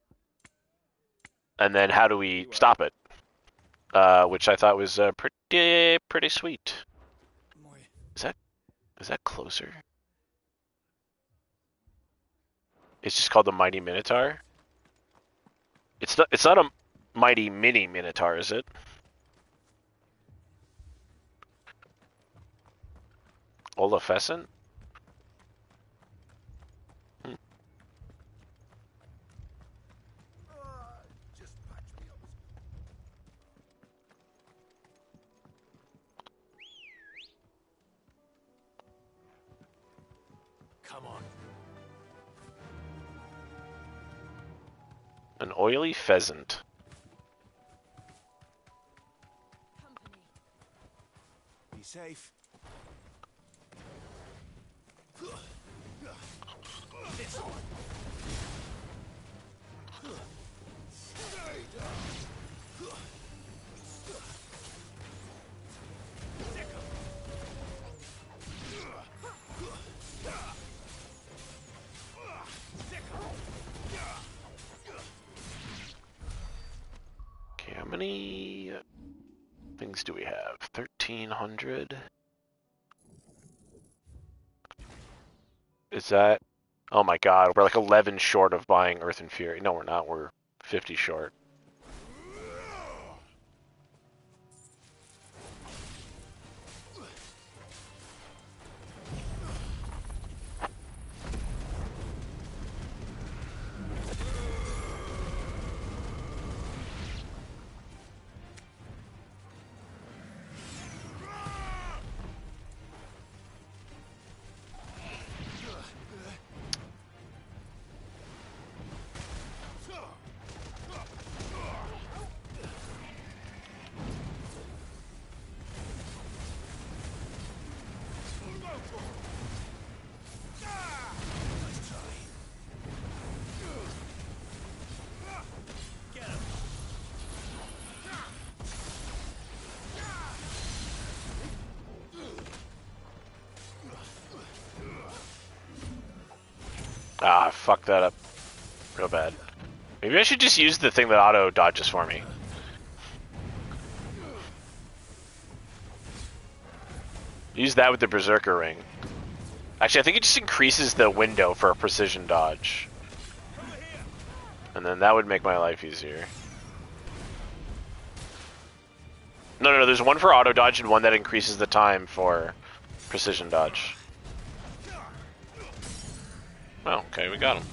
and then how do we stop it? Which I thought was pretty sweet. Is that closer? It's just called the Mighty Minotaur. It's not a Mighty Mini Minotaur, is it? Olafescent? Come on. An oily pheasant. Be safe. This one. Okay, how many things do we have? 1,300. Is that? Oh my god, we're like 11 short of buying Earth and Fury. No, we're not. We're 50 short. Ah, I fucked that up real bad. Maybe I should just use the thing that auto dodges for me. Use that with the Berserker Ring. Actually, I think it just increases the window for a precision dodge. And then that would make my life easier. No, there's one for auto dodge and one that increases the time for precision dodge. Oh, okay, we got him.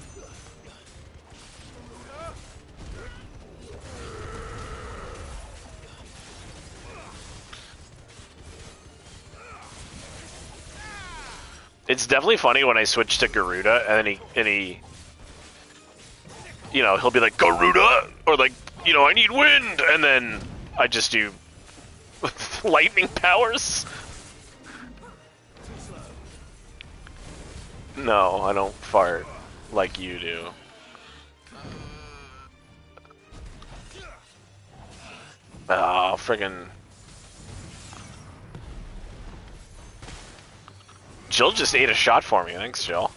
It's definitely funny when I switch to Garuda and he you know, he'll be like, Garuda! Or like, you know, I need wind! And then I just do lightning powers. No, I don't fart like you do. Oh, friggin'. Jill just ate a shot for me. Thanks, Jill.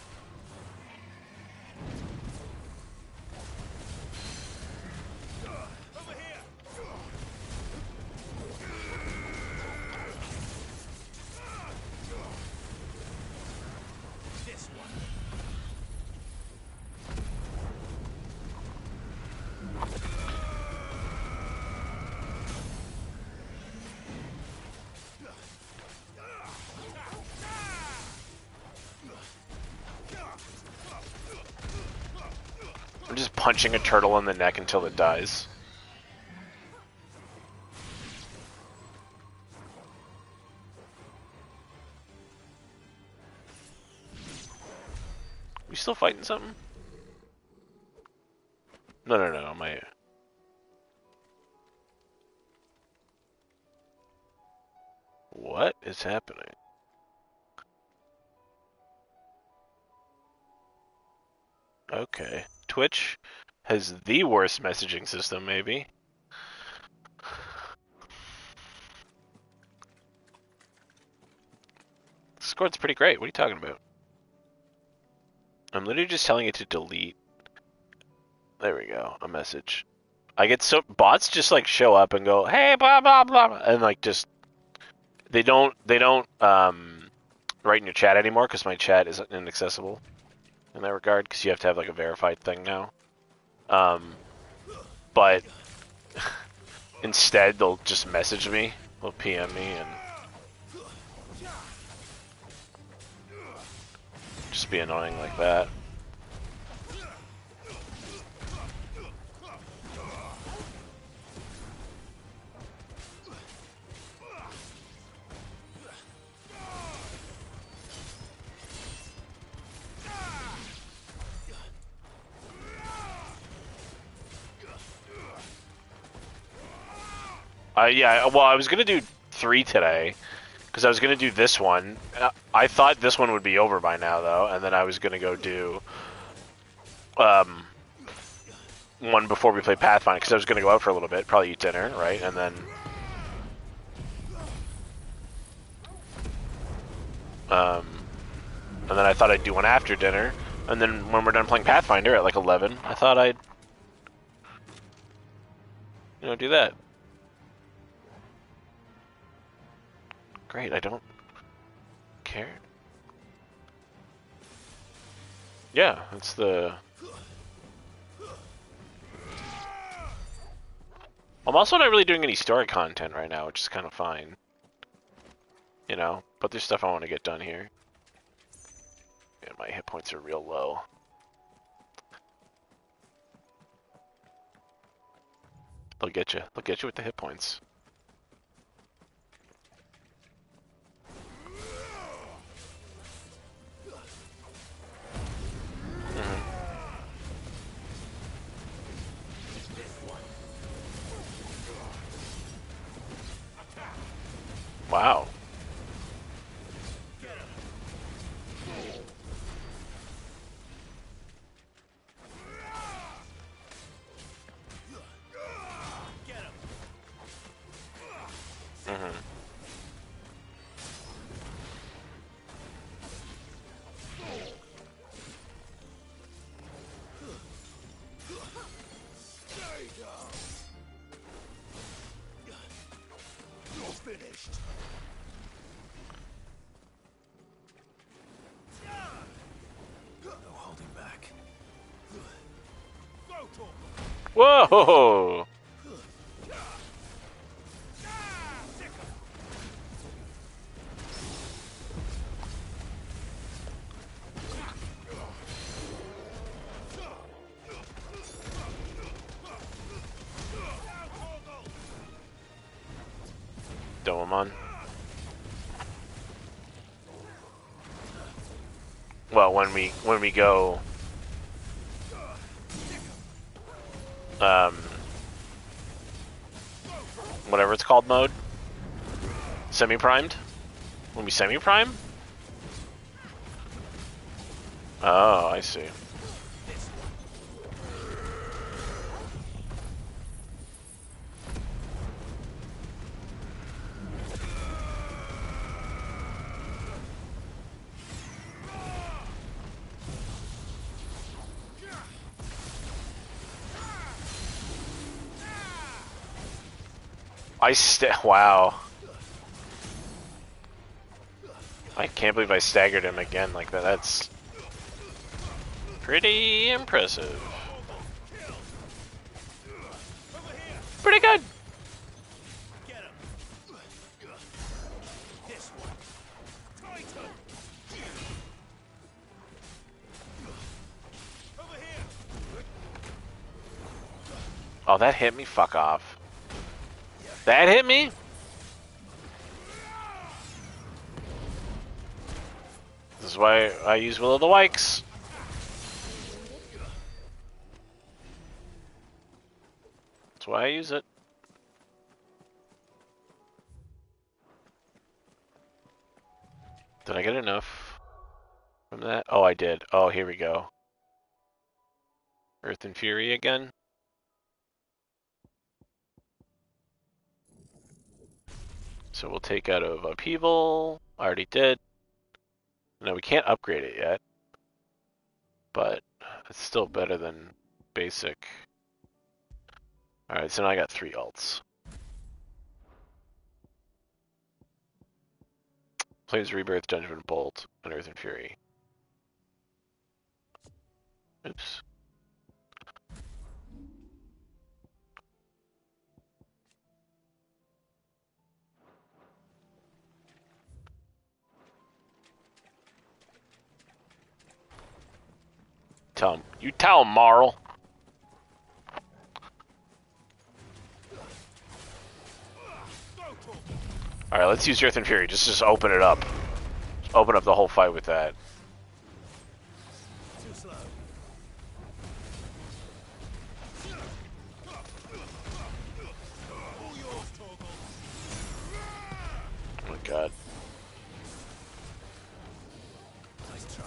I'm just punching a turtle in the neck until it dies. We still fighting something? No. What is happening? Okay. Twitch has the worst messaging system, maybe. Discord's pretty great. What are you talking about? I'm literally just telling it to delete. There we go. A message. I get so bots just like show up and go, "Hey, blah blah blah," and like just they don't write in your chat anymore because my chat is inaccessible in that regard because you have to have like a verified thing now. But instead they'll just message me, they'll PM me, and just be annoying like that. Yeah, well, I was gonna do 3 today, because I was gonna do this one. I thought this one would be over by now, though, and then I was gonna go do one before we play Pathfinder, because I was gonna go out for a little bit, probably eat dinner, right, and then I thought I'd do one after dinner, and then when we're done playing Pathfinder at like 11, I thought I'd, do that. Great, I don't care. Yeah, it's the... I'm also not really doing any story content right now, which is kind of fine. But there's stuff I want to get done here. Yeah, my hit points are real low. They'll get you. They'll get you with the hit points. Wow. Whoa! Domon. Well, when we go whatever it's called mode, semi-primed. When we semi-prime. Oh, I see. Wow. I can't believe I staggered him again like that. That's pretty impressive. Pretty good. Oh, that hit me? Fuck off. That hit me? This is why I use Will of the Wikes. That's why I use it. Did I get enough from that? Oh, I did. Oh, here we go. Earth and Fury again. So we'll take out of Upheaval. I already did. No, we can't upgrade it yet. But it's still better than basic. Alright, so now I got 3 alts. Flames Rebirth, Judgment Bolt, and Earth and Fury. Oops. You tell him, Marl. Alright, let's use Earth and Fury. Just open it up. Just open up the whole fight with that. Too slow. All yours, Torgal. Oh my god. Nice try.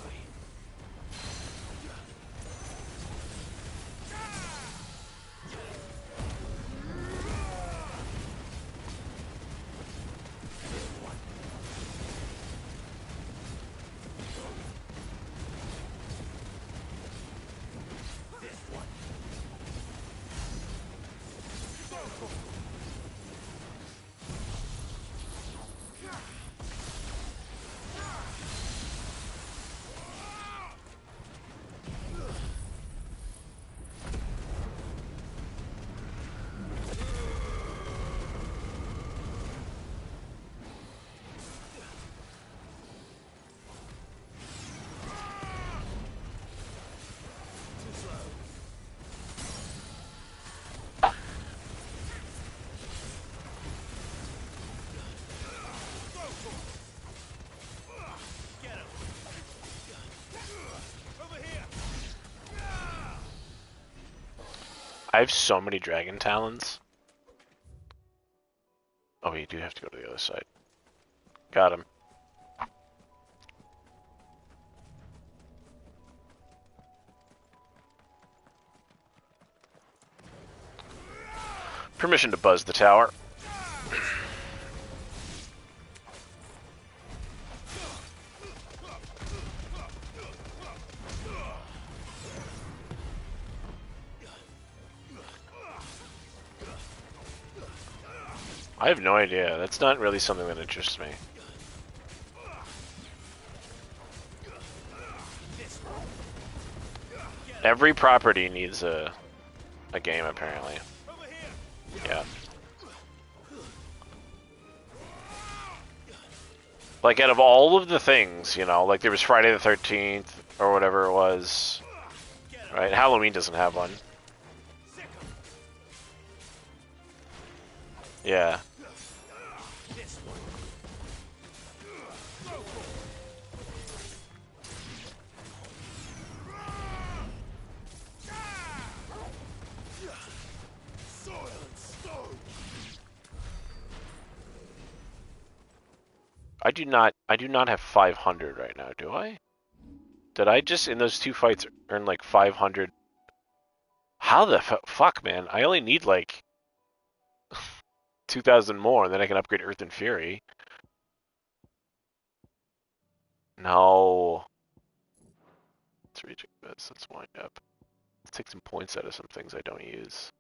I have so many Dragon Talons. Oh, you do have to go to the other side. Got him. Permission to buzz the tower. I have no idea. That's not really something that interests me. Every property needs a game, apparently. Yeah. Like, out of all of the things, you know, like there was Friday the 13th, or whatever it was. Right? Halloween doesn't have one. Yeah. I do not have 500 right now, do I? Did I just, in those 2 fights, earn like 500? How the fuck, man? I only need like 2,000 more, and then I can upgrade Earth and Fury. No. Let's reject this. Let's wind up. Let's take some points out of some things I don't use.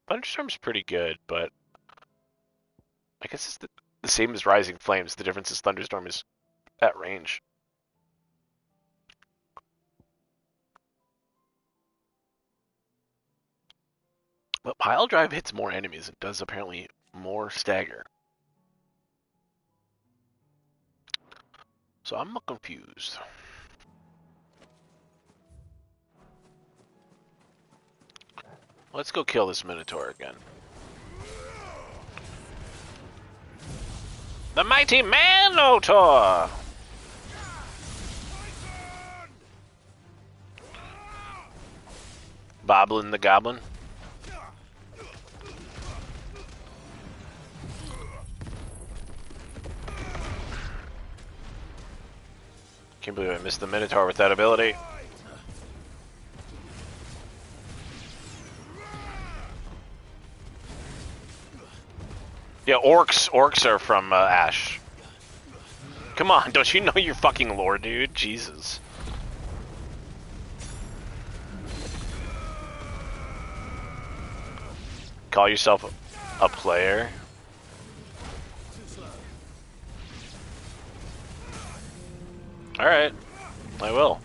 Thunderstorm's pretty good, but I guess it's the same as Rising Flames. The difference is Thunderstorm is at range. But Pile Drive hits more enemies and does apparently more stagger. So I'm confused. Let's go kill this Minotaur again. The mighty Minotaur! Boblin the Goblin. Can't believe I missed the Minotaur with that ability. Yeah, orcs are from Ash. Come on, don't you know your fucking lore, dude? Jesus. Call yourself a player? Alright, I will.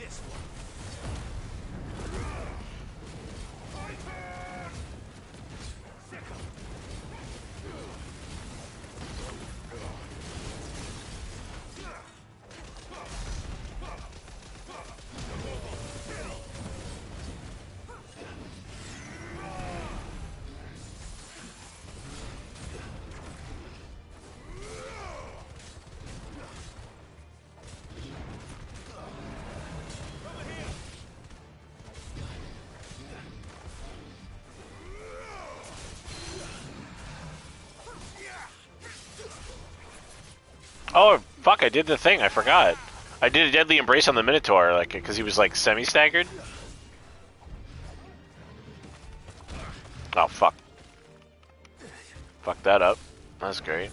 Oh, fuck, I did the thing, I forgot. I did a Deadly Embrace on the Minotaur, like, because he was, like, semi-staggered. Oh, fuck. Fuck that up. That's great.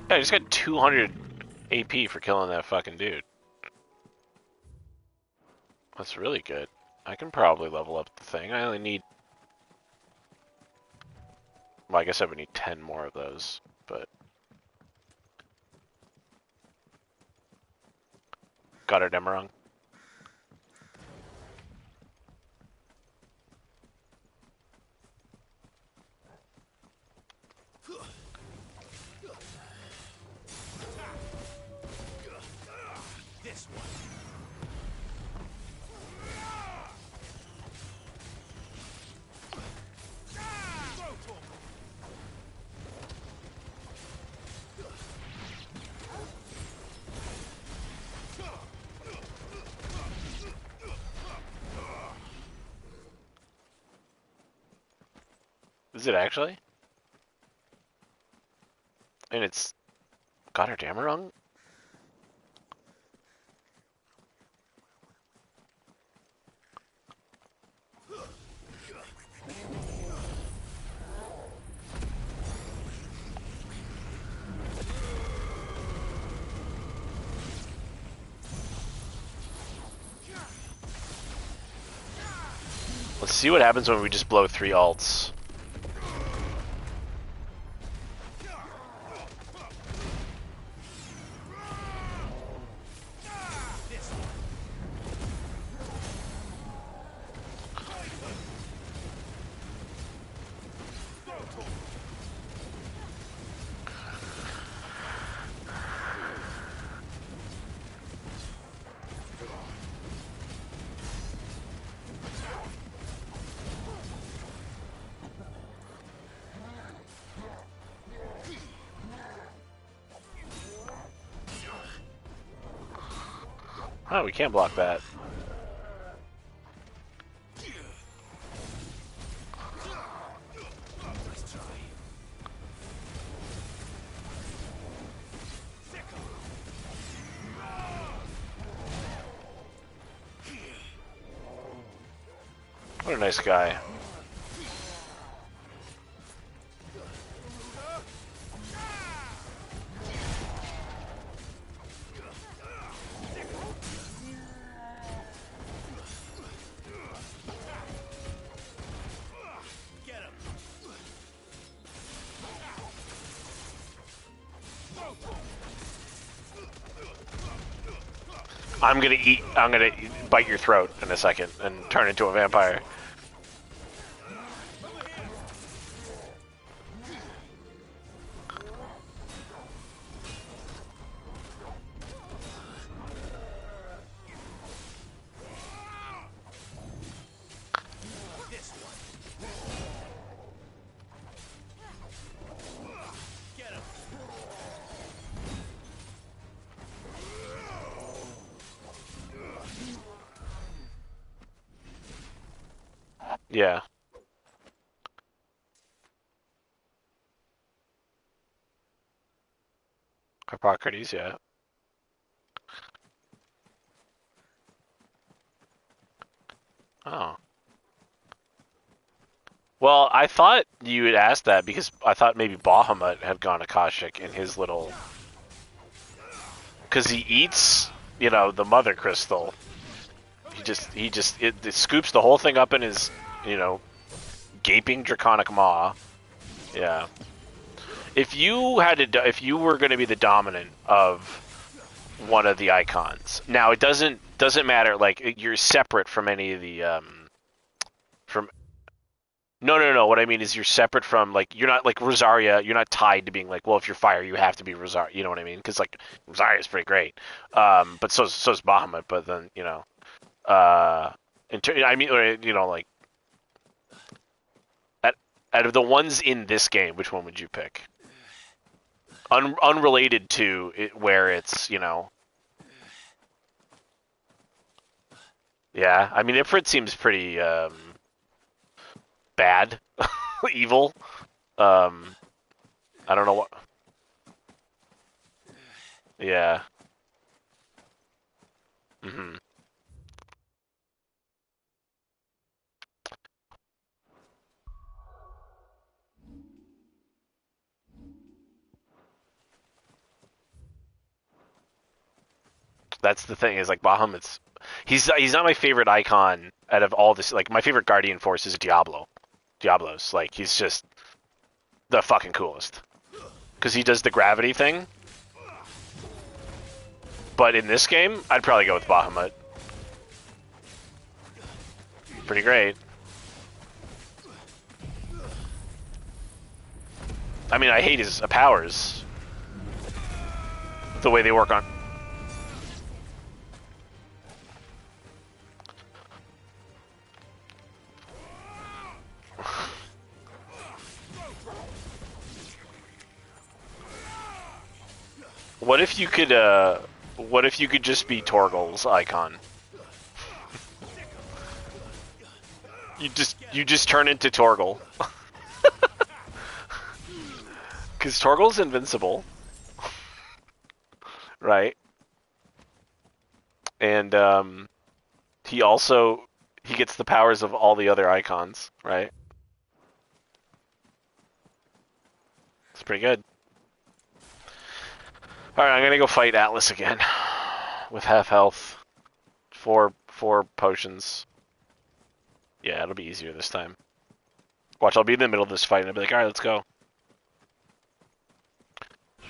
I just got 200 AP for killing that fucking dude. That's really good. I can probably level up the thing. I only need... Well, I guess I would need 10 more of those, but... Got her, Demerung. This one. Is it actually? And it's... Got her, Demerung? Let's see what happens when we just blow 3 alts. Oh, we can't block that. What a nice guy. I'm gonna bite your throat in a second and turn into a vampire. Yeah. Hippocrates, yeah. Oh. Well, I thought you had asked that because I thought maybe Bahamut had gone Akashic in his little... Because he eats, you know, the mother crystal. It scoops the whole thing up in his, you know, gaping draconic maw. Yeah. If you were going to be the dominant of one of the icons, now it doesn't matter. Like you're separate from any of the from. No. What I mean is you're separate from like you're not like Rosaria. You're not tied to being like, well, if you're fire, you have to be Rosaria. You know what I mean? Because like Rosaria is pretty great, but so's Bahamut. But then you know, I mean, you know, like out of the ones in this game, which one would you pick? Unrelated to it, where it's, you know... Yeah, I mean, Ifrit seems pretty, bad. Evil. I don't know what... Yeah. Mm-hmm. That's the thing, is like Bahamut's... He's not my favorite icon out of all this. Like, my favorite Guardian Force is Diablos. Like, he's just the fucking coolest. Because he does the gravity thing. But in this game, I'd probably go with Bahamut. Pretty great. I mean, I hate his powers. The way they work on... What if you could just be Torgal's icon? You just turn into Torgal. Because Torgal's invincible. Right? And, he gets the powers of all the other icons, right? It's pretty good. Alright, I'm gonna go fight Atlas again. With half health. Four potions. Yeah, it'll be easier this time. Watch, I'll be in the middle of this fight and I'll be like, alright, let's go.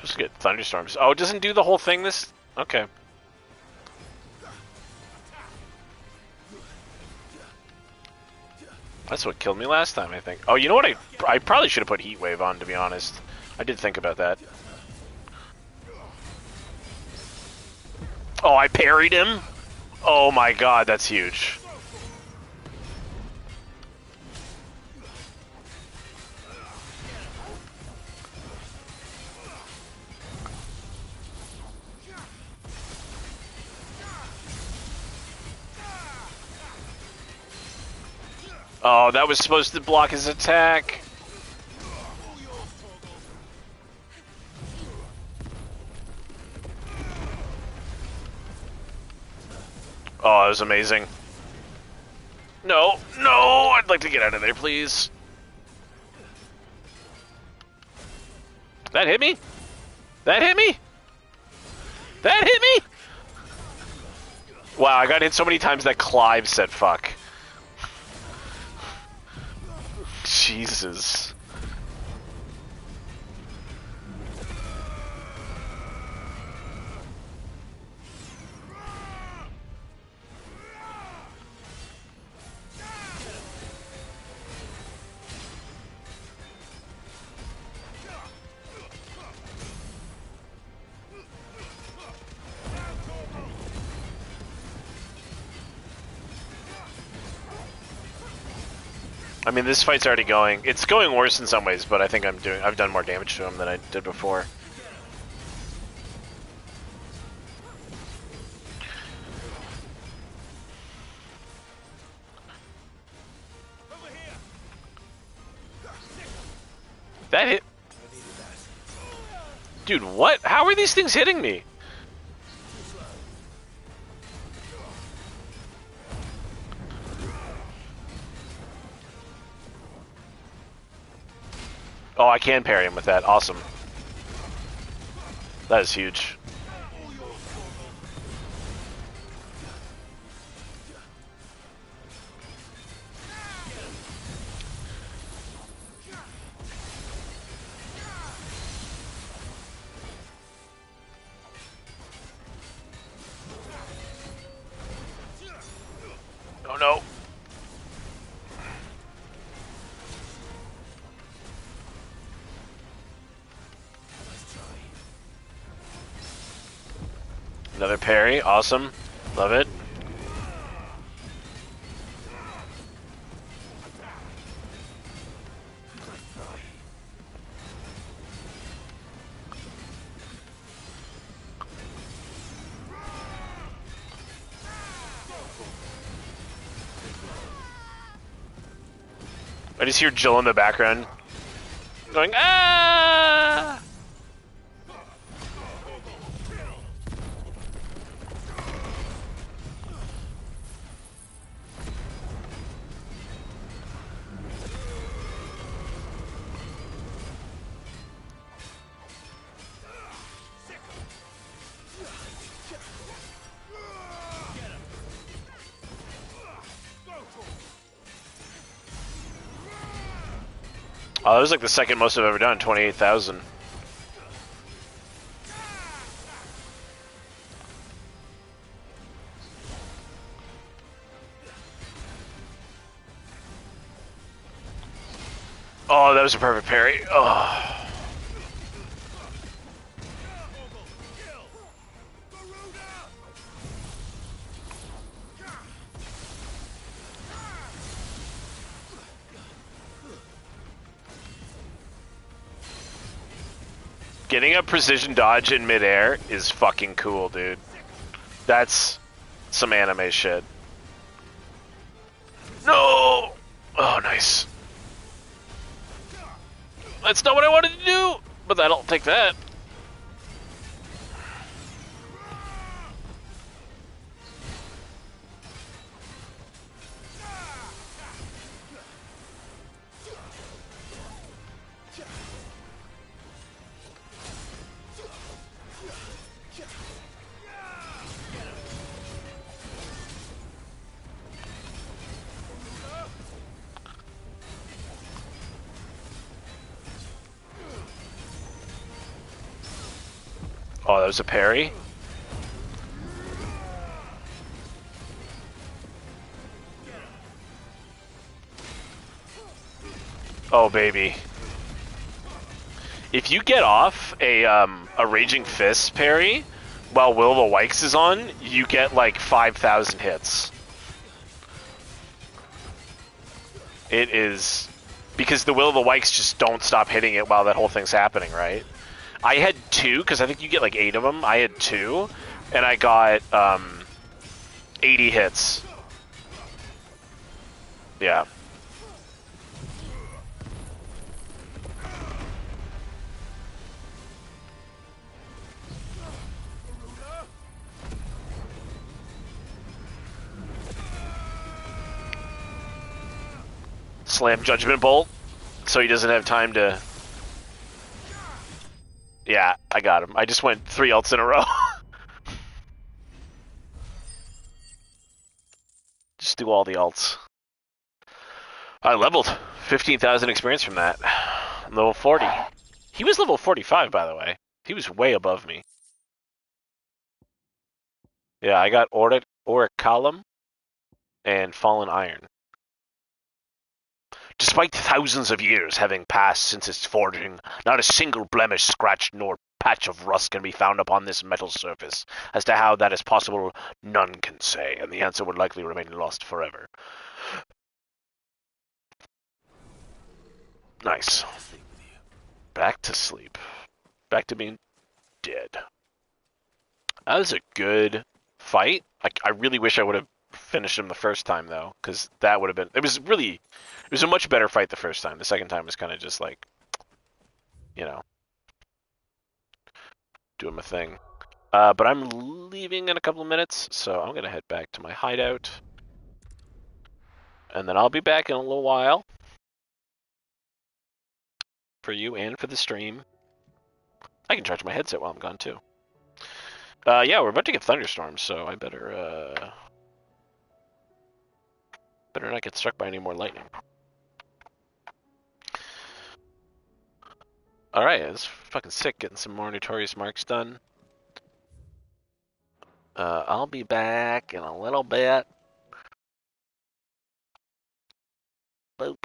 Just get thunderstorms. Oh, it doesn't do the whole thing this... Okay. That's what killed me last time, I think. Oh, you know what? I probably should have put Heat Wave on, to be honest. I did think about that. Oh, I parried him? Oh my god, that's huge. Oh, that was supposed to block his attack. Oh, that was amazing. No, no! I'd like to get out of there, please. That hit me? That hit me? That hit me? Wow, I got hit so many times that Clive said fuck. Jesus. I mean, this fight's already going. It's going worse in some ways, but I think I've done more damage to him than I did before. That hit. Dude, what? How are these things hitting me? Oh, I can parry him with that. Awesome. That is huge. Oh no. Another parry, awesome. Love it. I just hear Jill in the background going, ah! Oh, that was like the second most I've ever done, 28,000. Oh, that was a perfect parry. Oh. Getting a precision dodge in midair is fucking cool, dude. That's some anime shit. No! Oh, nice. That's not what I wanted to do, but I don't take that. Oh, that was a parry? Oh, baby. If you get off a Raging Fist parry while Will the Wikes is on, you get like 5,000 hits. It is... Because the Will of the Wikes just don't stop hitting it while that whole thing's happening, right? I had 2, because I think you get like 8 of them. I had 2, and I got 80 hits. Yeah. slam Judgment Bolt, so he doesn't have time to... Yeah, I got him. I just went 3 ults in a row. Just do all the ults. I leveled. 15,000 experience from that. Level 40. He was level 45, by the way. He was way above me. Yeah, I got Auric Column and Fallen Iron. Despite thousands of years having passed since its forging, not a single blemish, scratch, nor patch of rust can be found upon this metal surface. As to how that is possible, none can say, and the answer would likely remain lost forever. Nice. Back to sleep. Back to being dead. That was a good fight. I really wish I would have finished him the first time, though, because that would have been... It was a much better fight the first time. The second time was kind of just like, you know, doing my thing. But I'm leaving in a couple of minutes, so I'm going to head back to my hideout. And then I'll be back in a little while. For you and for the stream. I can charge my headset while I'm gone, too. Yeah, we're about to get thunderstorms, so I better not get struck by any more lightning. Alright, it's fucking sick getting some more Notorious Marks done. I'll be back in a little bit. Boop.